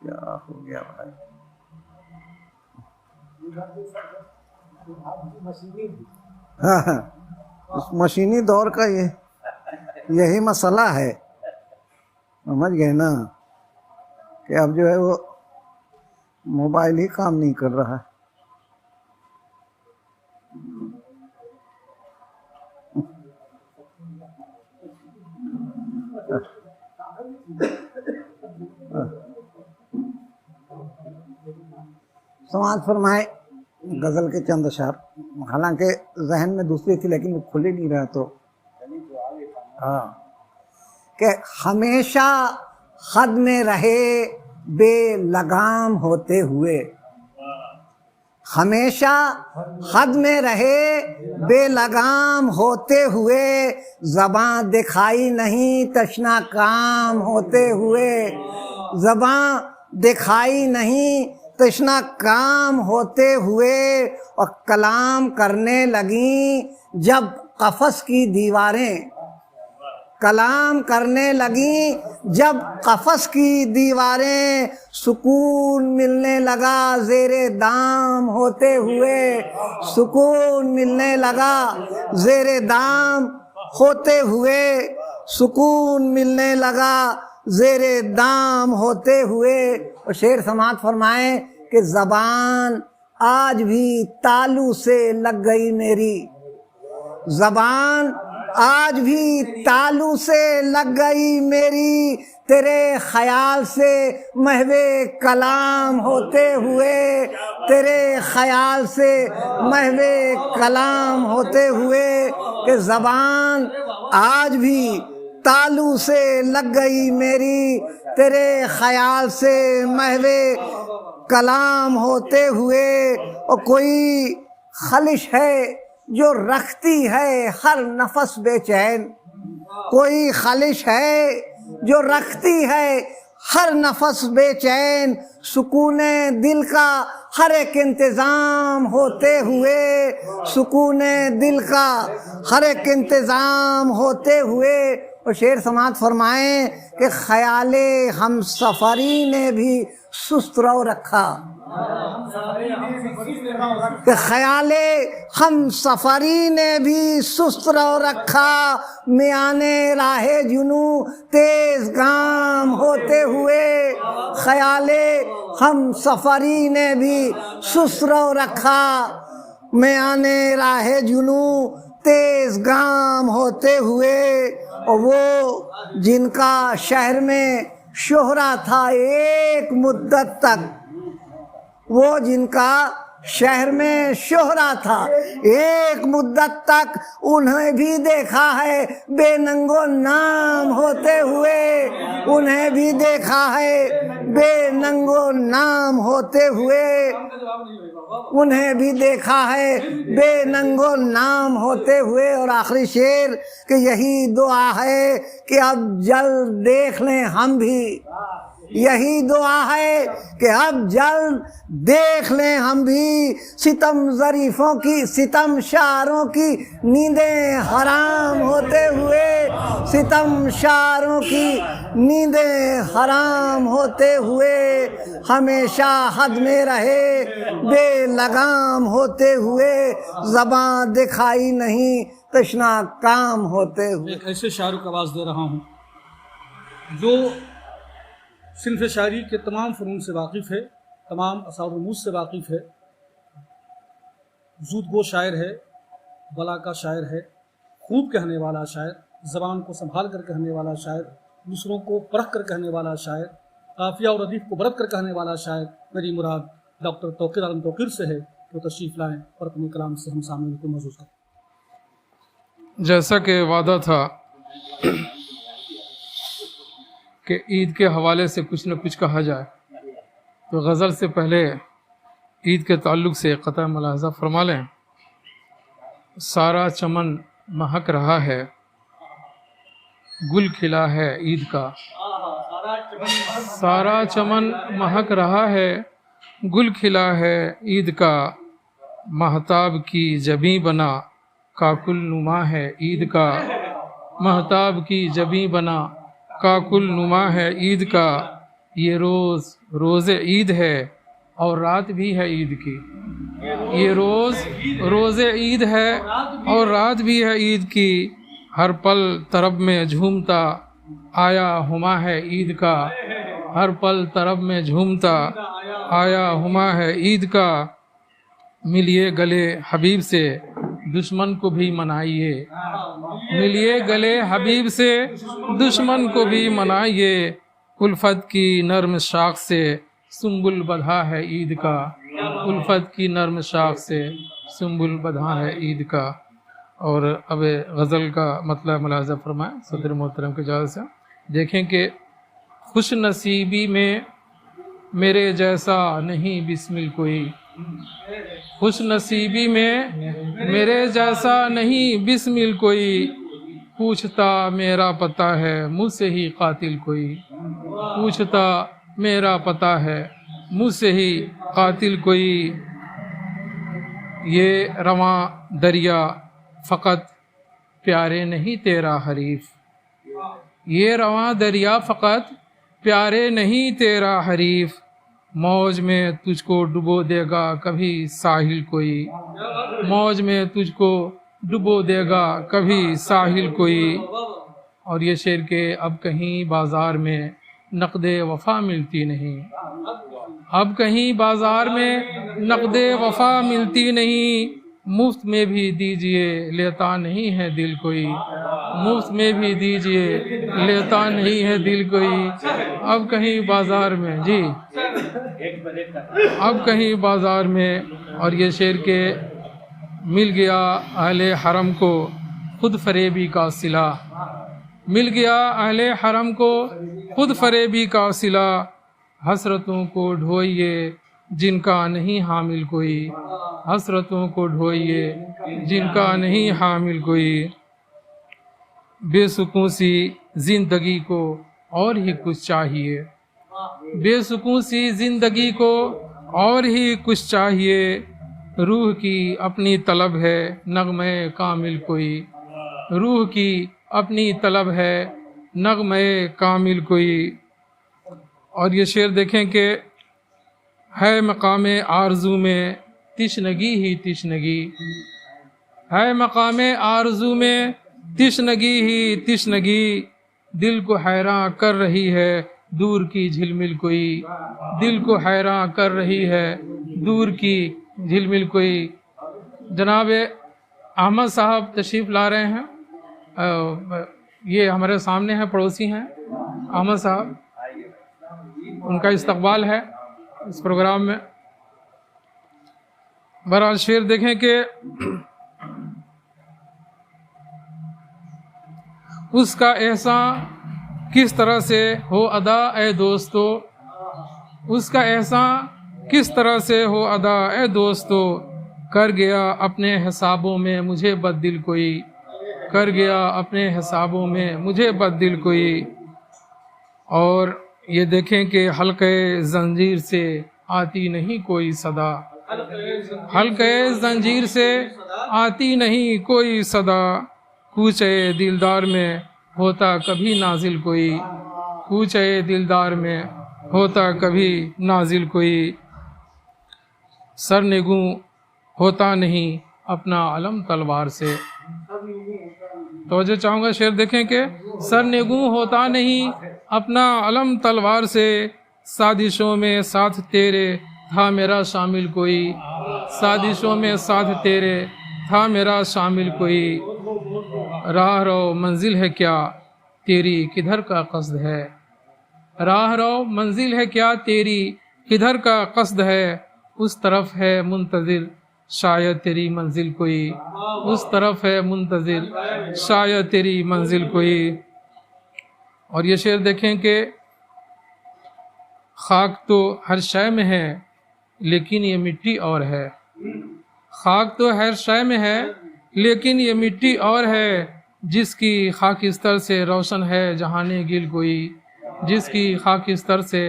کیا ہو گیا بھائی؟ ہاں، اس مشینی دور کا یہی مسئلہ ہے، سمجھ گئے نا، کہ اب جو ہے وہ موبائل ہی کام نہیں کر رہا۔ سماعت فرمائے غزل کے چند اشعار، حالانکہ ذہن میں دوسری تھی لیکن وہ کھل ہی نہیں رہا، تو ہاں کہ ہمیشہ خد میں رہے بے لگام ہوتے ہوئے، ہمیشہ خد میں رہے بے لگام ہوتے ہوئے، زباں دکھائی نہیں تشنا کام ہوتے ہوئے، زباں دکھائی نہیں تشنا کام ہوتے ہوئے، اور کلام کرنے لگیں جب قفس کی دیواریں، کلام کرنے لگیں جب قفس کی دیواریں، سکون ملنے لگا زیر دام ہوتے ہوئے، سکون ملنے لگا زیر دام ہوتے ہوئے، سکون ملنے لگا زیر دام ہوتے ہوئے۔ اور شعر سماعت فرمائیں کہ زبان آج بھی تالو سے لگ گئی میری، زبان آج بھی تالو سے لگ گئی میری، تیرے خیال سے محو کلام ہوتے ہوئے، تیرے خیال سے محو کلام ہوتے ہوئے، کہ زبان آج بھی تالو سے لگ گئی میری، تیرے خیال سے محو کلام ہوتے ہوئے۔ اور کوئی خلش ہے جو رکھتی ہے ہر نفس بے چین، کوئی خلش ہے جو رکھتی ہے ہر نفس بے چین، سکون دل کا ہر ایک انتظام ہوتے ہوئے، سکون دل کا ہر ایک انتظام ہوتے ہوئے۔ اور شعر سماعت فرمائیں کہ خیال ہم سفری نے بھی سست رو رکھا، کہ خیال ہم سفری نے بھی سست رو رکھا، میانے راہ جنو تیز گام ہوتے ہوئے، خیال ہم سفری نے بھی سست رو رکھا، میانے راہ جنو تیز گام ہوتے ہوئے۔ اور وہ جن کا شہر میں شہرہ تھا ایک مدت تک، وہ جن کا شہر میں شہرہ تھا ایک مدت تک، انہیں بھی دیکھا ہے بے ننگ و نام ہوتے ہوئے، انہیں بھی دیکھا ہے بے ننگ و نام ہوتے ہوئے، انہیں بھی دیکھا ہے بے ننگ و نام ہوتے ہوئے۔ اور آخری شعر کہ یہی دعا ہے کہ اب جلد دیکھ لیں ہم بھی، یہی دعا ہے کہ اب جلد دیکھ لیں ہم بھی، ستم ظریفوں کی، ستم شاعروں کی نیندیں حرام ہوتے ہوئے، ستم شاعروں کی نیندیں حرام ہوتے ہوئے، ہمیشہ حد میں رہے بے لگام ہوتے ہوئے، زباں دکھائی نہیں تشنا کام ہوتے ہوئے۔ ایک ایسے شاعر کو آواز دے رہا ہوں جو صنف شاعری کے تمام فنون سے واقف ہے، تمام اثار رموز سے واقف ہے، زود گو شاعر ہے، بلا کا شاعر ہے، خوب کہنے والا شاعر، زبان کو سنبھال کر کہنے والا شاعر، دوسروں کو پرکھ کر کہنے والا شاعر، قافیہ اور ردیف کو برت کر کہنے والا شاعر۔ میری مراد ڈاکٹر توقیر عالم توقیر سے ہے، وہ تشریف لائیں اور اپنے کلام سے ہم سامنے کو محسوس کریں۔ جیسا کہ وعدہ تھا کہ عید کے حوالے سے کچھ نہ کچھ کہا جائے، تو غزل سے پہلے عید کے تعلق سے قطع ملاحظہ فرما لیں۔ سارا چمن مہک رہا ہے، گل کھلا ہے عید کا، سارا چمن مہک رہا ہے، گل کھلا ہے عید کا، مہتاب کی جبیں بنا کاکل نما ہے عید کا، مہتاب کی جبیں بنا کاکل نما ہے عید کا، یہ روز عید ہے اور رات بھی ہے عید کی، یہ روز عید ہے اور رات بھی ہے عید کی، ہر پل طرب میں جھومتا آیا ہما ہے عید کا، ہر پل طرب میں جھومتا آیا ہما ہے عید کا، ملیے گلے حبیب سے دشمن کو بھی منائیے، ملیے گلے حبیب سے دشمن کو بھی منائیے، الفت کی نرم شاخ سے سنبل بدھا ہے عید کا، الفت کی نرم شاخ سے سنبل بدھا ہے عید کا۔ اور اب غزل کا مطلب ملاحظہ فرمائیں صدر محترم کی اجازت سے۔ دیکھیں کہ خوش نصیبی میں میرے جیسا نہیں بسمل کوئی، خوش نصیبی میں میرے جیسا نہیں بسمل کوئی، پوچھتا میرا پتہ ہے مجھ سے ہی قاتل کوئی، پوچھتا میرا پتہ ہے مجھ سے ہی قاتل کوئی، یہ رواں دریا فقط پیارے نہیں تیرا حریف، یہ رواں دریا فقط پیارے نہیں تیرا حریف، موج میں تجھ کو ڈبو دے گا کبھی ساحل کوئی، موج میں تجھ کو ڈبو دے گا کبھی ساحل کوئی۔ اور یہ شعر کہ اب کہیں بازار میں نقد وفا ملتی نہیں، اب کہیں بازار میں نقد وفا ملتی نہیں، مفت میں بھی دیجئے لیتا نہیں ہے دل کوئی، مفت میں بھی دیجئے لیتا نہیں ہے دل کوئی، اب کہیں بازار میں جی اب کہیں بازار میں۔ اور یہ شعر کہ مل گیا اہل حرم کو خود فریبی کا صلہ، مل گیا اہل حرم کو خود فریبی کا صلہ، حسرتوں کو ڈھوئیے جن کا نہیں حامل کوئی، حسرتوں کو ڈھوئیے جن کا نہیں حامل کوئی، بے سکون سی زندگی کو اور ہی کچھ چاہیے، بے سکون سی زندگی کو اور ہی کچھ چاہیے، روح کی اپنی طلب ہے نغمے کامل کوئی، روح کی اپنی طلب ہے نغمے کامل کوئی۔ اور یہ شعر دیکھیں کہ ہے مقام آرزو میں تشنگی ہی تشنگی، ہے مقام آرزو میں تشنگی ہی تشنگی، دل کو حیراں کر رہی ہے دور کی جھلمل کوئی، دل کو حیراں کر رہی ہے دور کی جھلمل کوئی۔ جناب احمد صاحب تشریف لا رہے ہیں، یہ ہمارے سامنے ہیں، پڑوسی ہیں احمد صاحب، ان کا استقبال ہے اس پروگرام میں۔ بہرحال شعر دیکھیں کہ اس کا احسان کس طرح سے ہو ادا اے دوستو، اس کا احسان کس طرح سے ہو ادا اے دوستو، کر گیا اپنے حسابوں میں مجھے بد دل کوئی، کر گیا اپنے حسابوں میں مجھے بد دل کوئی۔ اور یہ دیکھیں کہ حلقے زنجیر سے آتی نہیں کوئی صدا، حلقے زنجیر سے آتی نہیں کوئی صدا، کوچے دلدار میں ہوتا کبھی نازل کوئی، کوچے دلدار میں ہوتا کبھی نازل کوئی، سرنگوں ہوتا نہیں اپنا علم تلوار سے۔ توجہ چاہوں گا شعر دیکھیں کہ سرنگوں ہوتا نہیں اپنا علم تلوار سے، سازشوں میں ساتھ تیرے تھا میرا شامل کوئی، سازشوں میں ساتھ تیرے تھا میرا شامل کوئی، راہ رو منزل ہے کیا تیری کدھر کا قصد ہے، راہ رو منزل ہے کیا تیری کدھر کا قصد ہے، اس طرف ہے منتظر شاید تیری منزل کوئی، اس طرف ہے منتظر شاید تیری منزل کوئی۔ اور یہ شعر دیکھیں کہ خاک تو ہر شے میں ہے لیکن یہ مٹی اور ہے، خاک تو ہر شے میں ہے لیکن یہ مٹی اور ہے، جس کی خاکستر سے روشن ہے جہاں گل کوئی، جس کی خاکستر سے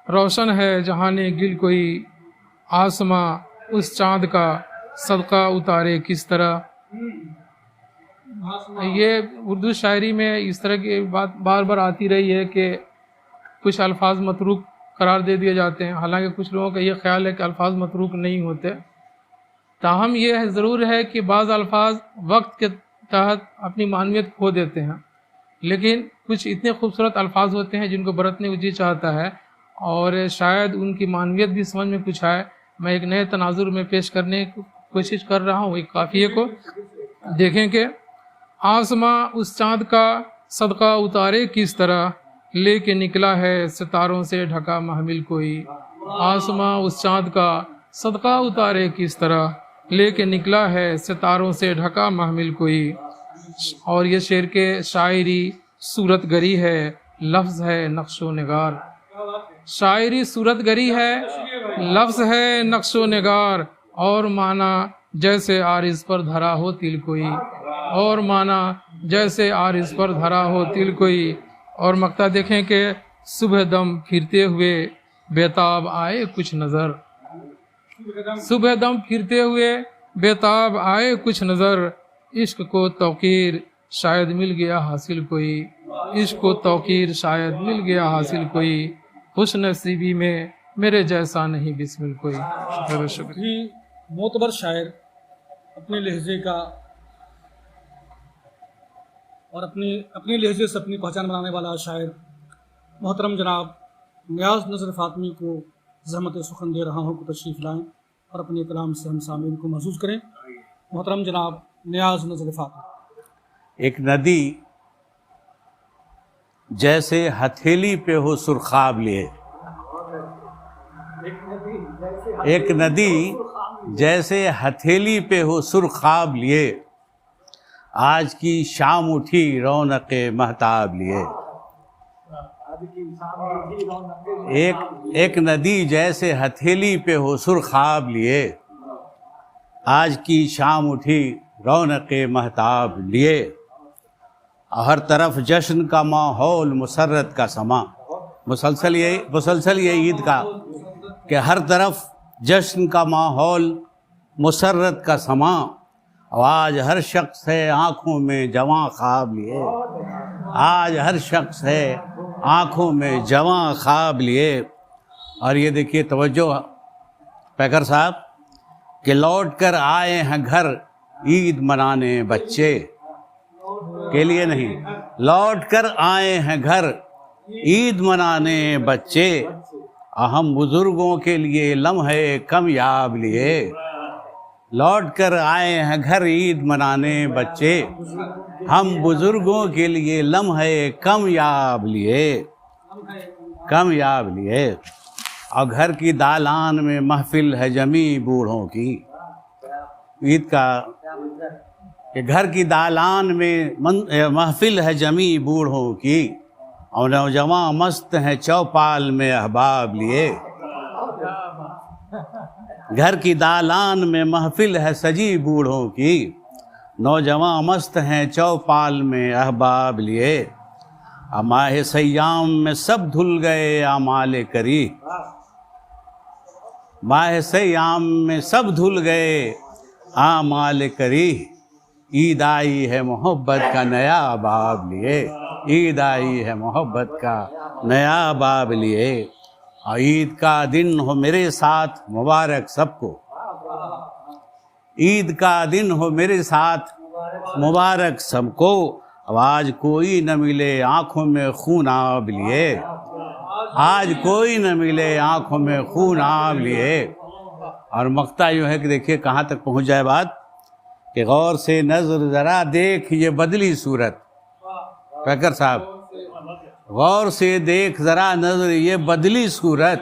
روشن ہے جہاں گل کوئی، آسماں اس چاند کا صدقہ اتارے کس طرح۔ یہ اردو شاعری میں اس طرح کی بات بار بار آتی رہی ہے کہ کچھ الفاظ متروک قرار دے دیے جاتے ہیں، حالانکہ کچھ لوگوں کا یہ خیال ہے کہ الفاظ متروک نہیں ہوتے، تاہم یہ ضرور ہے کہ بعض الفاظ وقت کے تحت اپنی معنویت کھو دیتے ہیں، لیکن کچھ اتنے خوبصورت الفاظ ہوتے ہیں جن کو برتنے کو جی چاہتا ہے، اور شاید ان کی معنویت بھی سمجھ میں کچھ آئے۔ میں ایک نئے تناظر میں پیش کرنے کی کوشش کر رہا ہوں ایک قافیے کو۔ دیکھیں کہ آسماں اس چاند کا صدقہ اتارے کس طرح، لے کے نکلا ہے ستاروں سے ڈھکا محمل کوئی، آسماں اس چاند کا صدقہ اتارے کس طرح، لے کے نکلا ہے ستاروں سے ڈھکا محمل کوئی۔ اور یہ شعر کے شاعری صورت گری ہے، لفظ ہے نقش و نگار، شاعری صورت گری ہے، لفظ ہے نقش و نگار، اور معنی جیسے عارض پر دھرا ہو تل کوئی، اور معنی جیسے عارض پر دھرا ہو تل کوئی۔ اور مقطع دیکھیں کہ صبح دم پھرتے ہوئے بیتاب آئے کچھ نظر، صبح دم پھرتے ہوئے بیتاب آئے کچھ نظر، عشق کو توقیر شاید مل گیا حاصل کوئی، عشق کو توقیر شاید مل گیا حاصل کوئی، خوش نصیبی میں میرے جیسا نہیں بسمل کوئی۔ بہت شکریہ۔ بھی معتبر شاعر، اپنے لہجے کا اور اپنے لہجے سے اپنی پہچان بنانے والا شاعر محترم جناب نیاز نذر فاطمی کو زحمت سخن دے رہا ہوں کہ تشریف لائیں اور اپنے کلام سے ہم سامعین کو محظوظ کریں۔ محترم جناب نیاز نذر فاطمی۔ ایک ندی جیسے ہتھیلی پہ ہو سرخاب لیے، ایک ندی جیسے ہتھیلی پہ ہو سرخاب لیے، آج کی شام اٹھی رونق مہتاب لیے، ایک ندی جیسے ہتھیلی پہ ہو سرخاب لیے، آج کی شام اٹھی رونق مہتاب لیے، ہر طرف جشن کا ماحول مسرت کا سما، مسلسل یہ عید کا کہ ہر طرف جشن کا ماحول مسرت کا سما، آج ہر شخص ہے آنکھوں میں جواں خواب لیے، آج ہر شخص ہے آنکھوں میں جواں خواب لیے۔ اور یہ دیکھیے توجہ پیکر صاحب کہ لوٹ کر آئے ہیں گھر عید منانے بچے کے لیے نہیں، لوٹ کر آئے ہیں گھر عید منانے بچے، ہم بزرگوں کے لیے لمحے کمیاب لیے۔ لوٹ کر آئے ہیں گھر عید منانے بچے، ہم بزرگوں کے لیے لمحے کمیاب لیے، کمیاب لیے۔ اور گھر کی دالان میں محفل ہے جمی بوڑھوں کی، عید کا کہ گھر کی دالان میں محفل ہے جمی بوڑھوں کی، اور نوجوان مست ہیں چوپال میں احباب لیے۔ گھر کی دالان میں محفل ہے سجی بوڑھوں کی، نوجوان مست ہیں چوپال میں احباب لیے۔ ماہ سیام میں سب دھل گئے اعمال کری، ماہ سیام میں سب دھل گئے اعمال کری، عید آئی ہے محبت کا نیا باب لیے، عید آئی ہے محبت کا نیا باب لیے۔ اور عید کا دن ہو میرے ساتھ مبارک سب کو، عید کا دن ہو میرے ساتھ مبارک سب کو، اب آج کوئی نہ ملے آنکھوں میں خون آب لیے، آج کوئی نہ ملے آنکھوں میں خون آب لیے۔ اور مقطع یوں ہے کہ دیکھیے کہاں تک پہنچ جائے بات کہ غور سے نظر ذرا دیکھ یہ بدلی صورت، پیکر صاحب غور سے دیکھ ذرا نظر یہ بدلی صورت،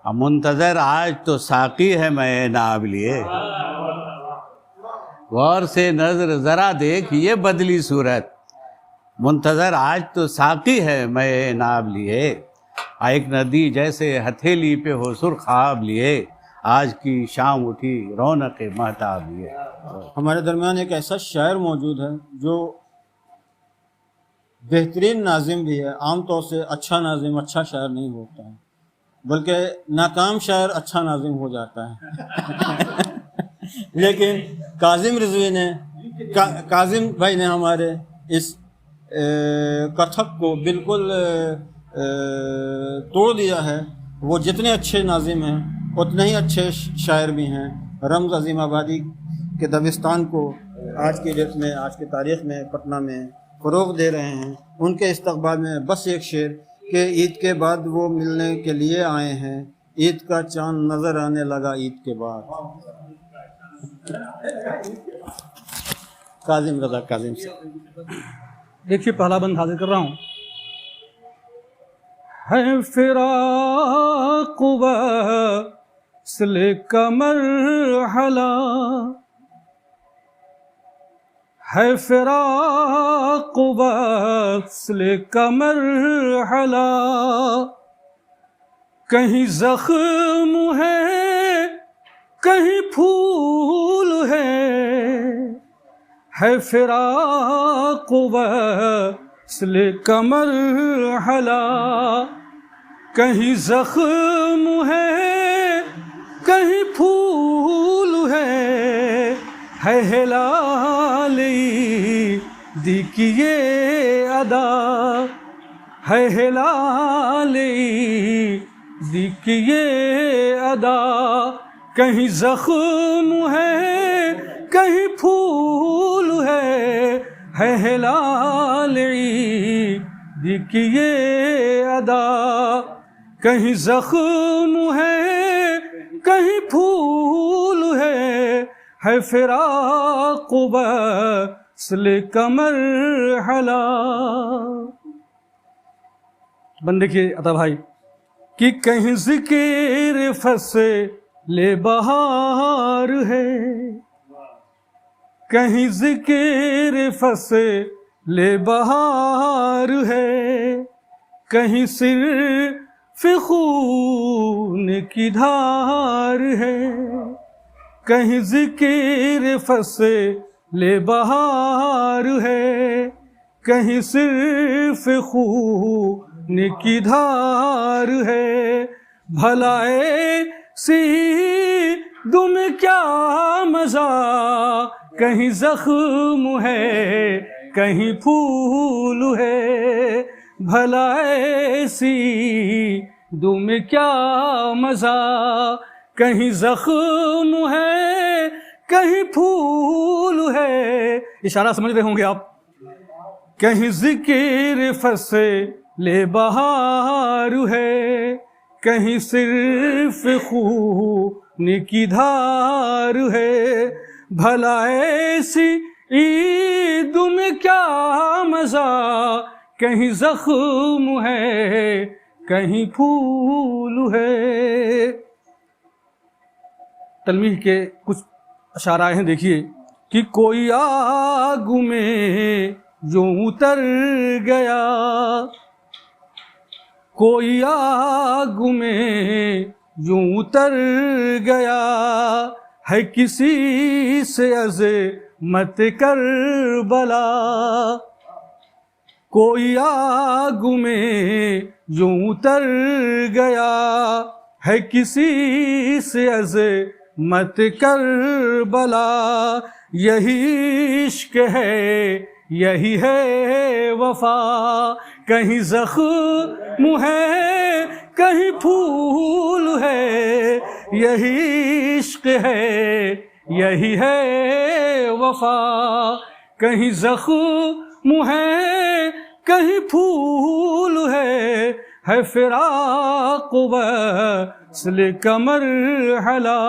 اب منتظر آج تو ساقی ہے میں ناب لیے، غور سے نظر ذرا دیکھ یہ بدلی صورت، منتظر آج تو ساقی ہے میں ناب لیے۔ ایک ندی جیسے ہتھیلی پہ ہو سرخ خواب لیے، آج کی شام اٹھی رونق مہتاب لیے۔ ہمارے درمیان ایک ایسا شاعر موجود ہے جو بہترین ناظم بھی ہے۔ عام طور سے اچھا ناظم اچھا شاعر نہیں ہوتا ہے، بلکہ ناکام شاعر اچھا ناظم ہو جاتا ہے لیکن کاظم رضوی نے، کاظم بھائی نے ہمارے اس کتھک کو بالکل توڑ دیا ہے۔ وہ جتنے اچھے ناظم ہیں اتنے ہی اچھے شاعر بھی ہیں۔ رمز عظیم آبادی کے دبستان کو آج کی ڈیٹ میں، آج کی تاریخ میں پٹنہ میں فروغ دے رہے ہیں۔ ان کے استقبال میں بس ایک شعر کہ عید کے بعد وہ ملنے کے لیے آئے ہیں، عید کا چاند نظر آنے لگا عید کے بعد۔ کاظم رضا کاظم سے دیکھیے پہلا بند حاضر کر رہا ہوں۔ ہے فراق وصل کا مرحلہ، ہے فراق وصل کا مرحلہ، کہیں زخم ہے کہیں پھول ہے فراق وصل کا مرحلہ، کہیں زخم ہے کہیں پھول ہے ہلال عید کی یہ ادا، ہے ہلال عید کی یہ ادا، کہیں زخم ہے کہیں پھول ہے ہلال عید کی یہ ادا، کہیں زخم ہے کہیں پھول ہے فراق وصل کا مرحلہ۔ بند دیکھیے عطا بھائی کہ کہیں ذکر فصل بہار ہے، کہیں ذکر فصل بہار ہے، کہیں صرف خون کی دھار ہے، کہیں ذکر فصل بہار ہے، کہیں صرف خون کی دھار ہے، بھلا ایسی دم کیا مزہ، کہیں زخم ہے کہیں پھول ہے، بھلا ایسی دو میں کیا مزہ، کہیں زخم ہے کہیں پھول ہے، اشارہ سمجھ رہے ہوں گے آپ، کہیں ذکر فصل بہار ہے، کہیں صرف خون کی دھار ہے، بھلا ایسی عید میں کیا مزہ، کہیں زخم ہے کہیں پھول ہے۔ تلمیح کے کچھ اشارہ ہیں، دیکھیے کہ کوئی آگ میں جو اتر گیا، کوئی آگ میں جو اتر گیا، ہے کسی سے عظمت کربلا، کوئی آگ میں جو اتر گیا، ہے کسی سے عظمت کربلا، یہی عشق ہے یہی ہے وفا، کہیں زخم ہے کہیں پھول ہے، یہی عشق ہے یہی ہے وفا، کہیں زخم ہے کہیں پھول ہے فراق وصل کا مرحلہ،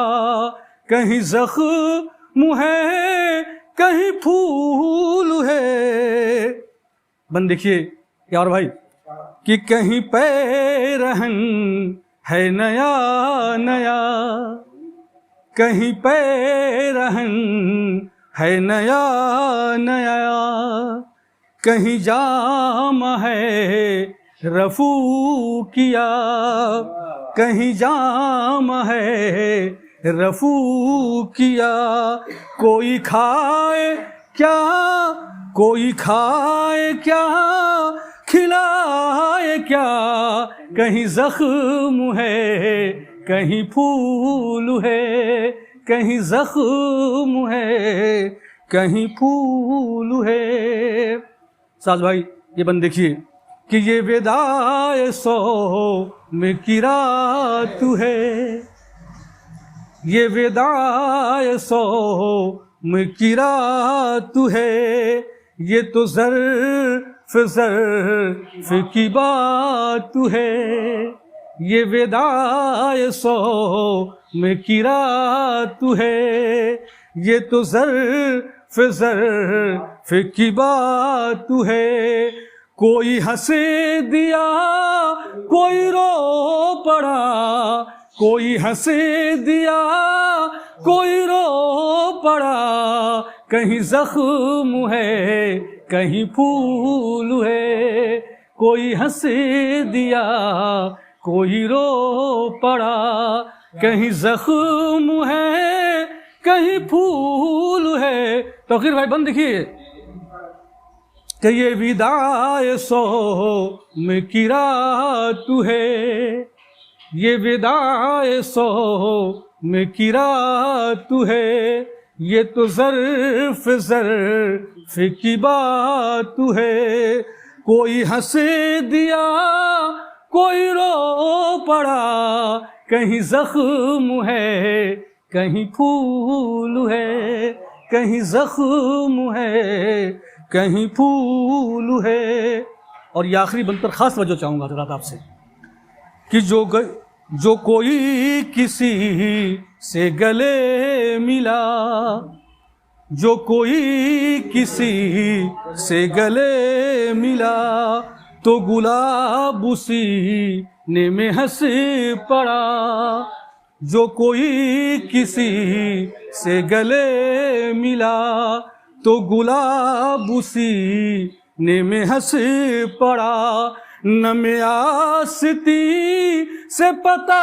کہیں زخم ہے کہیں پھول ہے۔ بند دیکھیے یار بھائی کہ کہیں پیرہن ہے نیا نیا، کہیں پیرہن ہے نیا نیا، کہیں جام ہے رفو کیا، کہیں جام ہے رفو کیا، کوئی کھائے کیا کوئی کھائے کیا کھلائے کیا، کہیں زخم ہے کہیں پھول ہے، کہیں زخم ہے کہیں پھول ہے۔ ساز بھائی یہ بند دیکھیے کہ یہ وداع صوم کی رات ہے، یہ وداع صوم کی رات ہے، یہ تو ظرف کی بات ہے، یہ وداع صوم کی رات ہے، یہ تو ظرف کی بات ہے، کوئی ہنسے دیا کوئی رو پڑا، کوئی ہنسے دیا کوئی رو پڑا، کہیں زخم ہے کہیں پھول ہے، کوئی ہنسے دیا کوئی رو پڑا، کہیں زخم ہے کہیں پھول ہے۔ توقیر بھائی بند دیکھیے کہ یہ وداع صوم کی رات ہے، یہ وداع صوم کی رات ہے، یہ تو ظرف کی بات ہے، کوئی ہنسے دیا کوئی رو پڑا، کہیں زخم ہے کہیں پھول ہے، کہیں زخم ہے کہیں پھول ہے۔ اور یہ آخری بند پر خاص توجہ چاہوں گا حضرات آپ سے کہ جو کوئی کسی سے گلے ملا، جو کوئی کسی سے گلے ملا، تو گلاب سینے میں ہنس پڑا، جو کوئی کسی سے گلے ملا، تو گلاب سینے میں ہنس پڑا، نم آستی سے پتہ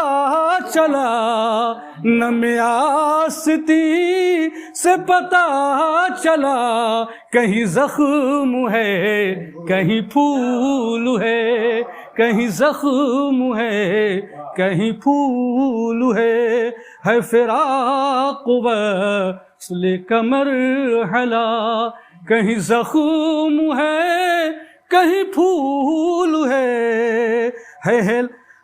چلا، نم آستی سے پتہ چلا، کہیں زخم ہے کہیں پھول ہے، کہیں زخم ہے کہیں پھول ہے فراق وصل کا مرحلہ، کہیں زخم ہے کہیں پھول ہے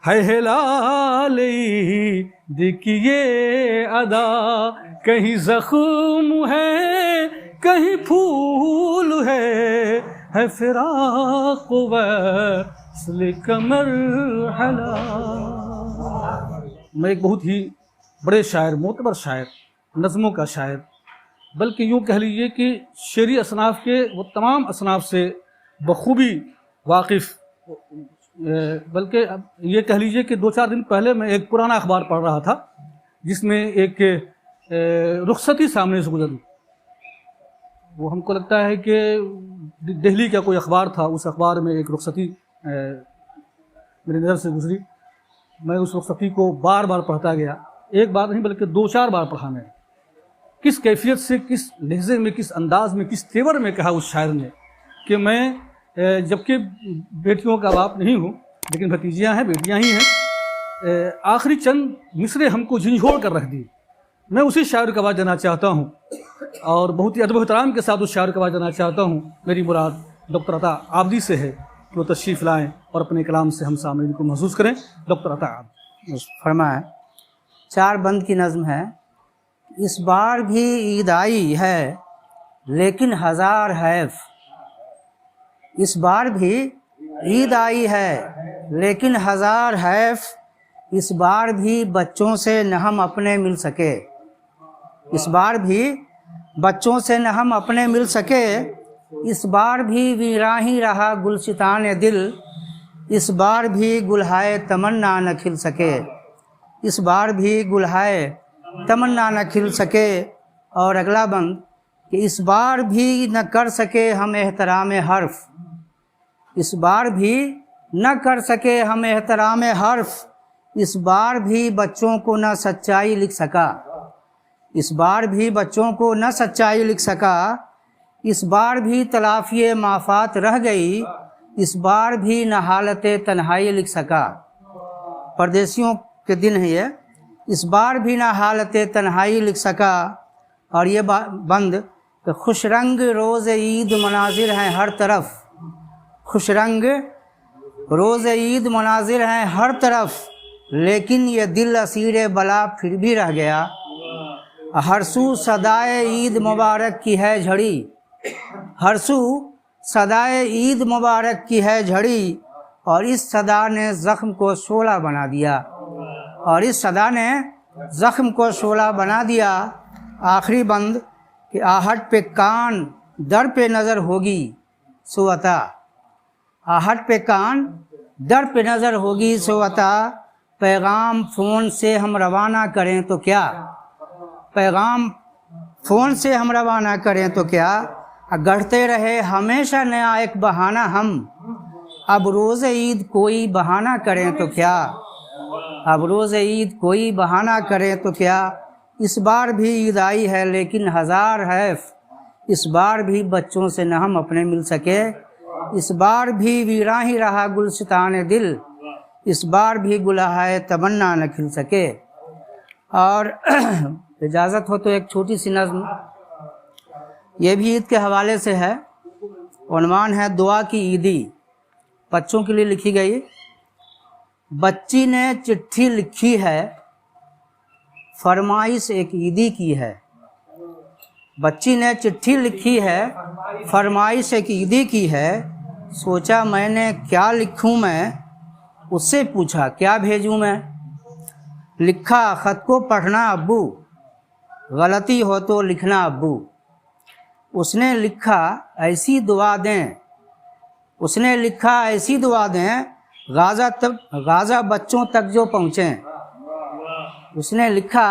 ہے ہلال عید کی یہ ادا، کہیں زخم ہے کہیں پھول ہے فراق وصل کا مرحلہ۔ میں ایک بہت ہی بڑے شاعر، معتبر شاعر، نظموں کا شاعر، بلکہ یوں کہہ لیجئے کہ شعری اصناف کے وہ تمام اصناف سے بخوبی واقف، بلکہ یہ کہہ لیجئے کہ 2-4 دن پہلے میں ایک پرانا اخبار پڑھ رہا تھا جس میں ایک رخصتی سامنے سے گزری۔ وہ ہم کو لگتا ہے کہ دہلی کا کوئی اخبار تھا، اس اخبار میں ایک رخصتی میری نظر سے گزری۔ میں اس رخصتی کو بار بار پڑھتا گیا، ایک بار نہیں بلکہ 2-4 بار پڑھا میں۔ کس کیفیت سے، کس لہجے میں، کس انداز میں، کس تیور میں کہا اس شاعر نے کہ میں جبکہ بیٹیوں کا باپ نہیں ہوں لیکن بھتیجیاں ہیں، بیٹیاں ہی ہیں، آخری چند مصرے ہم کو جھنجھوڑ کر رکھ دی۔ میں اسی شاعر کا آواز دینا چاہتا ہوں اور بہت ہی ادب و احترام کے ساتھ اس شاعر کا آواز دینا چاہتا ہوں۔ میری مراد ڈاکٹر عطا عابدی سے ہے کہ وہ تشریف لائیں اور اپنے کلام سے ہم سامعین کو محظوظ کریں۔ ڈاکٹر عطا عابدی فرمائیں۔ 4 بند کی نظم ہے۔ اس بار بھی عید آئی ہے لیکن ہزار حیف، اس بار بھی عید آئی ہے لیکن ہزار حیف، اس بار بھی بچوں سے نہ ہم اپنے مل سکے، اس بار بھی بچوں سے نہ ہم اپنے مل سکے، اس بار بھی ویراں ہی رہا گلستان دل، اس بار بھی گلہائے تمنا نہ کھل سکے، اس بار بھی گلہائے تمنا نہ کھل سکے۔ اور اگلا بند کہ اس بار بھی نہ کر سکے ہم احترام حرف، اس بار بھی نہ کر سکے ہم احترام حرف، اس بار بھی بچوں کو نہ سچائی لکھ سکا، اس بار بھی بچوں کو نہ سچائی لکھ سکا، اس بار بھی تلافی مافات رہ گئی، اس بار بھی نہ حالت تنہائی لکھ سکا۔ پردیسیوں کے دن ہے یہ۔ اس بار بھی نہ حالت تنہائی لکھ سکا۔ اور یہ بند کہ خوش رنگ روز عید مناظر ہیں ہر طرف، خوش رنگ روز عید مناظر ہیں ہر طرف، لیکن یہ دل اسیر بلا پھر بھی رہ گیا، ہر سو صدائے عید مبارک کی ہے جھڑی، ہر سو صدائے عید مبارک کی ہے جھڑی، اور اس صدا نے زخم کو شعلہ بنا دیا، اور اس صدا نے زخم کو شعلہ بنا دیا۔ آخری بند کہ آہٹ پہ کان در پہ نظر ہوگی سو عطا، آہٹ پہ کان در پہ نظر ہوگی سو عطا، پیغام فون سے ہم روانہ کریں تو کیا، پیغام فون سے ہم روانہ کریں تو کیا، گڑھتے رہے ہمیشہ نیا ایک بہانہ ہم، اب روز عید کوئی بہانہ کریں تو کیا، اب روز عید کوئی بہانہ کریں تو کیا، اس بار بھی عید آئی ہے لیکن ہزار حیف، اس بار بھی بچوں سے نہ ہم اپنے مل سکے، اس بار بھی ویراں ہی رہا گلستان دل، اس بار بھی گلہائے تمنا نہ کھل سکے۔ اور اجازت ہو تو ایک چھوٹی سی نظم یہ بھی عید کے حوالے سے ہے، عنوان ہے دعا کی عیدی، بچوں کے لیے لکھی گئی۔ بچی نے چٹھی لکھی ہے فرمائش ایک عیدی کی ہے، بچی نے چٹھی لکھی ہے فرمائش ایک عیدی کی ہے، سوچا میں نے کیا لکھوں میں، اس سے پوچھا کیا بھیجوں میں، لکھا خط کو پڑھنا ابو، غلطی ہو تو لکھنا ابو، اس نے لکھا ایسی دعا دیں، اس نے لکھا ایسی دعا دیں غازہ بچوں تک جو پہنچیں، اس نے لکھا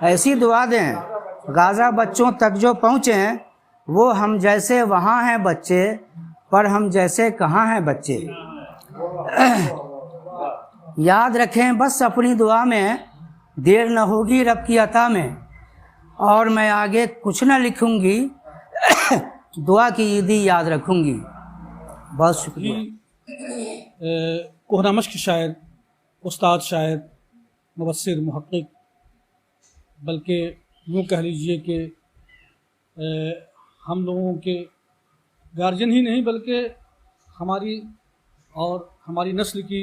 ایسی دعا دیں غازہ بچوں تک جو پہنچیں، وہ ہم جیسے وہاں ہیں بچے پر ہم جیسے کہاں ہیں بچے، یاد رکھیں بس اپنی دعا میں دیر نہ ہوگی رب کی عطا میں، اور میں آگے کچھ نہ لکھوں گی دعا کی عیدی یاد رکھوں گی۔ بہت شکریہ۔ کوہنہ مشق شاعر، استاد شاعر، مبصر، محقق، بلکہ یوں کہہ لیجئے کہ ہم لوگوں کے گارجین ہی نہیں بلکہ ہماری اور ہماری نسل کی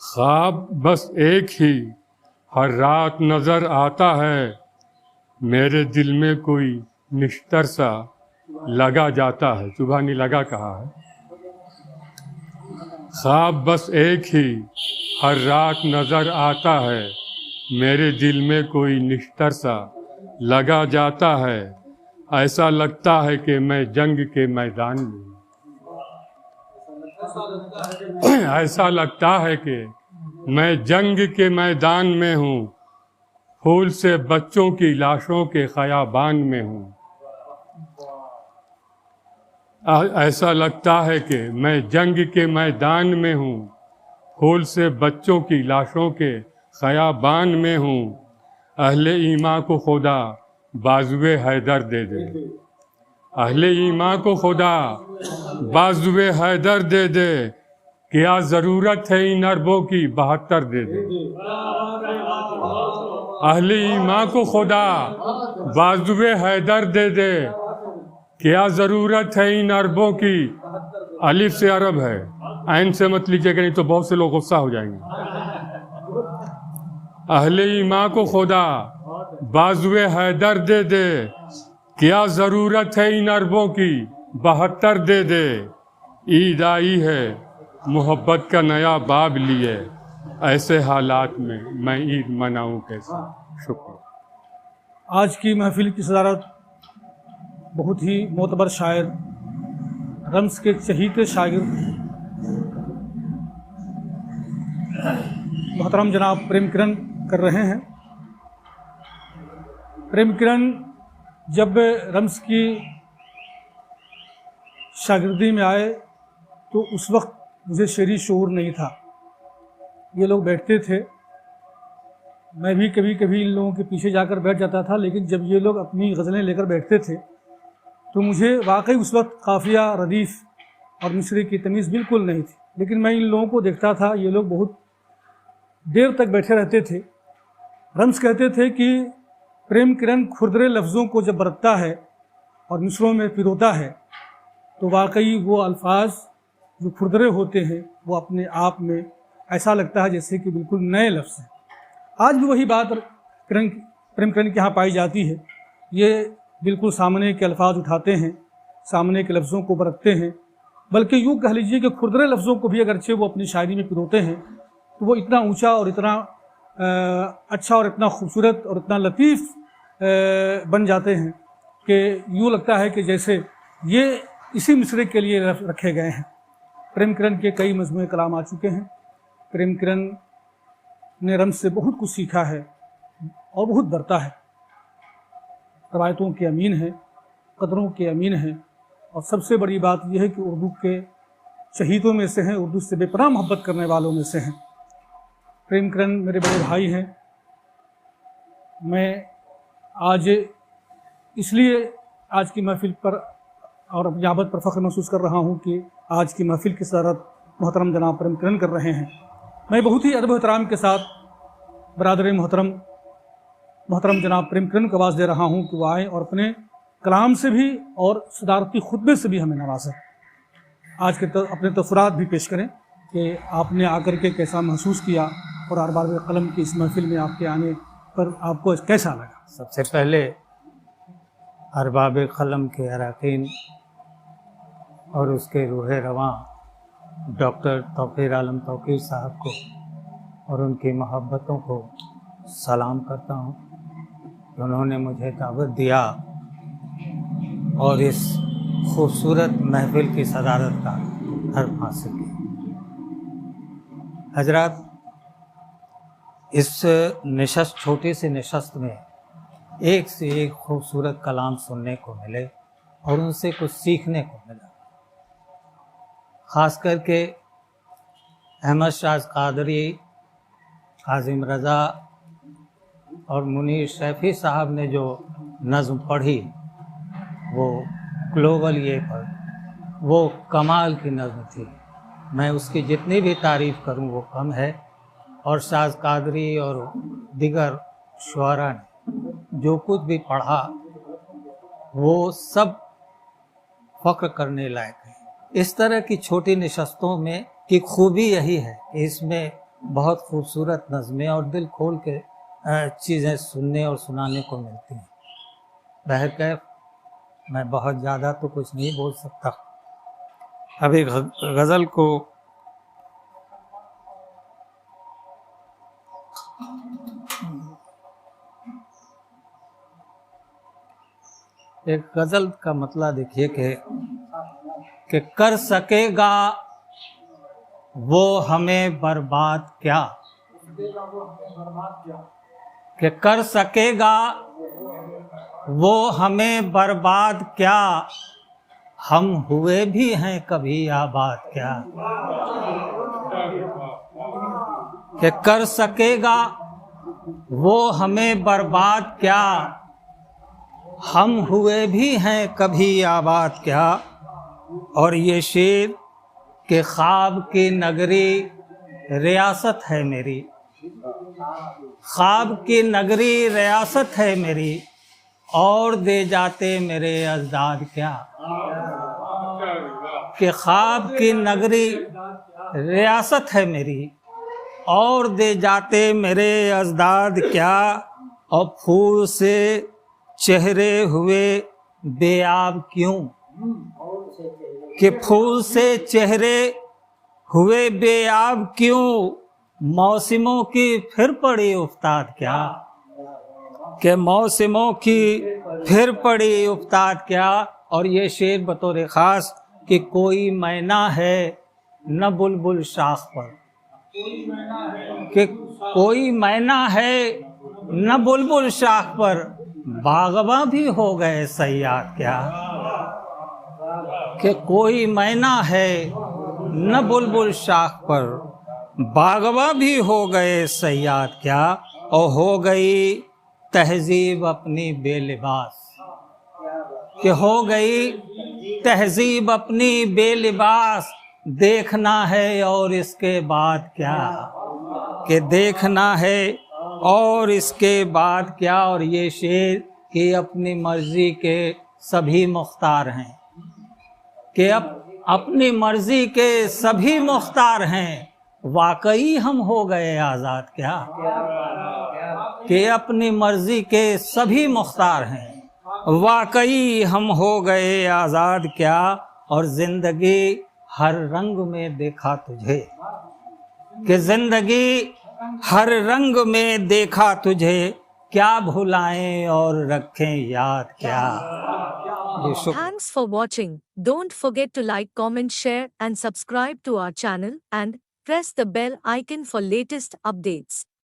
خواب بس ایک ہی ہر رات نظر آتا ہے، میرے دل میں کوئی نشتر سا لگا جاتا ہے. صبح نہیں لگا کہا ہے. خواب بس ایک ہی ہر رات نظر آتا ہے، میرے دل میں کوئی نشتر سا لگا جاتا ہے. ایسا لگتا ہے کہ میں جنگ کے میدان میں ہوں. ایسا لگتا ہے کہ میں جنگ کے میدان میں ہوں، پھول سے بچوں کی لاشوں کے خیابان میں ہوں. ایسا لگتا ہے کہ میں جنگ کے میدان میں ہوں، پھول سے بچوں کی لاشوں کے خیابان میں ہوں. اہل ایمان کو خدا بازوئے حیدر دے دے، اہل ایمان کو خدا بازوئے حیدر دے دے، کیا ضرورت ہے ان اربوں کی 72 دے دے. اہل ایمان کو خدا بازوئے حیدر دے دے، کیا ضرورت ہے ان اربوں کی. الف سے عرب ہے، عین سے مت لیجیے گا نہیں تو بہت سے لوگ غصہ ہو جائیں گے. اہل ایمان کو خدا بازوئے حیدر دے دے، کیا ضرورت ہے ان اربوں کی 72 دے دے. عید آئی ہے محبت کا نیا باب لیے، ایسے حالات میں میں عید مناؤں کیسے. شکریہ. آج کی محفل کی صدارت بہت ہی معتبر شاعر، رمز کے چہیتے شاگرد محترم جناب پریم کرن کر رہے ہیں. پریم کرن جب رمز کی شاگردی میں آئے تو اس وقت مجھے شعری شعور نہیں تھا. یہ لوگ بیٹھتے تھے، میں بھی کبھی کبھی ان لوگوں کے پیچھے جا کر بیٹھ جاتا تھا، لیکن جب یہ لوگ اپنی غزلیں لے کر بیٹھتے تھے تو مجھے واقعی اس وقت قافیہ، ردیف اور مصرے کی تمیز بالکل نہیں تھی. لیکن میں ان لوگوں کو دیکھتا تھا، یہ لوگ بہت دیر تک بیٹھے رہتے تھے. رمز کہتے تھے کہ پریم کرن کھردرے لفظوں کو جب برتتا ہے اور مصروں میں پروتا ہے تو واقعی وہ الفاظ جو کھردرے ہوتے ہیں وہ اپنے آپ میں ایسا لگتا ہے جیسے کہ بالکل نئے لفظ ہیں. آج بھی وہی بات پریم کرن کے یہاں پائی جاتی ہے. یہ بالکل سامنے کے الفاظ اٹھاتے ہیں، سامنے کے لفظوں کو برتتے ہیں، بلکہ یوں کہہ لیجیے کہ کھردرے لفظوں کو بھی اگرچہ وہ اپنی شاعری میں پروتے ہیں تو وہ اتنا اونچا اور اتنا اچھا اور اتنا خوبصورت اور اتنا لطیف بن جاتے ہیں کہ یوں لگتا ہے کہ جیسے یہ اسی مصرے کے لیے رکھے گئے ہیں. پریم کرن کے کئی مجموعے کلام آ چکے ہیں. پریم کرن نے رمز سے بہت کچھ سیکھا ہے اور بہت برتا ہے. روایتوں کے امین ہیں، قدروں کے امین ہیں، اور سب سے بڑی بات یہ ہے کہ اردو کے شہیدوں میں سے ہیں، اردو سے بے پناہ محبت کرنے والوں میں سے ہیں. پریم کرن میرے بڑے بھائی ہیں. میں آج اس لیے آج کی محفل پر اور اپنی آبد پر فخر محسوس کر رہا ہوں کہ آج کی محفل کی صدارت محترم جناب پریم کرن کر رہے ہیں. میں بہت ہی ادب و احترام کے ساتھ برادر محترم جناب پریم کرن کو آواز دے رہا ہوں کہ وہ آئیں اور اپنے کلام سے بھی اور صدارتی خطبے سے بھی ہمیں نوازیں. آج کے اپنے تاثرات بھی پیش کریں کہ آپ نے آ کر کے کیسا محسوس کیا اور ارباب قلم کی اس محفل میں آپ کے آنے پر آپ کو کیسا لگا. سب سے پہلے ارباب قلم کے اراکین اور اس کے روح رواں ڈاکٹر توقیر عالم توقیر صاحب کو اور ان کی محبتوں کو سلام کرتا ہوں کہ انہوں نے مجھے دعوت دیا اور اس خوبصورت محفل کی صدارت کا حرف حاصل کیا. حضرات، اس چھوٹی سی نشست میں ایک سے ایک خوبصورت کلام سننے کو ملے اور ان سے کچھ سیکھنے کو ملا. خاص کر کے احمد شاہ قادری عظیم رضا اور منیر شیفی صاحب نے جو نظم پڑھی وہ گلوبل یہ پر وہ کمال کی نظم تھی. میں اس کی جتنی بھی تعریف کروں وہ کم ہے. اور شاذ قادری اور دیگر شعراء نے جو کچھ بھی پڑھا وہ سب فخر کرنے لائق ہے. اس طرح کی چھوٹی نشستوں میں کی خوبی یہی ہے کہ اس میں بہت خوبصورت نظمیں اور دل کھول کے چیزیں سننے اور سنانے کو ملتی ہیں. بہرکیف میں بہت زیادہ تو کچھ نہیں بول سکتا. اب ایک غزل کو ایک غزل کا مطلع دیکھیے کہ کر سکے گا وہ ہمیں برباد کیا، کہ کر سکے گا وہ ہمیں برباد کیا، ہم ہوئے بھی ہیں کبھی آباد کیا. کہ کر سکے گا وہ ہمیں برباد کیا، ہم ہوئے بھی ہیں کبھی آباد کیا. اور یہ شعر کہ خواب کی نگری ریاست ہے میری، خواب کی نگری ریاست ہے میری، اور دے جاتے میرے اجداد کیا. کہ خواب کی نگری ریاست ہے میری، اور دے جاتے میرے اجداد کیا. اور پھول سے چہرے ہوئے بے آب کیوں، کہ پھول سے چہرے ہوئے بے آب کیوں، موسموں کی پھر پڑی افتاد کیا. کہ موسموں کی پھر پڑی افتاد کیا. اور یہ شعر بطور خاص کہ کوئی مینا ہے نہ بلبل شاخ پر، کہ کوئی مینا ہے نہ بلبل شاخ پر، باغباں بھی ہو گئے صیاد کیا. کہ کوئی مینا ہے نہ بلبل شاخ پر، باغباں بھی ہو گئے صیاد کیا. اور ہو گئی تہذیب اپنی بے لباس، کہ ہو گئی تہذیب اپنی بے لباس، دیکھنا ہے اور اس کے بعد کیا. کہ دیکھنا ہے اور اس کے بعد کیا. اور یہ شعر کہ اپنی مرضی کے سبھی مختار ہیں، کہ اپنی مرضی کے سبھی مختار ہیں، واقعی ہم ہو گئے آزاد کیا. کہ اپنی مرضی کے سبھی مختار ہیں، واقعی ہم ہو گئے آزاد کیا. اور زندگی ہر رنگ میں دیکھا تجھے، کہ زندگی ہر رنگ میں دیکھا تجھے، کیا بھلائیں اور رکھیں یاد کیا. Thanks for watching. Don't forget to like, comment, share and subscribe to our channel and press the bell icon for latest updates.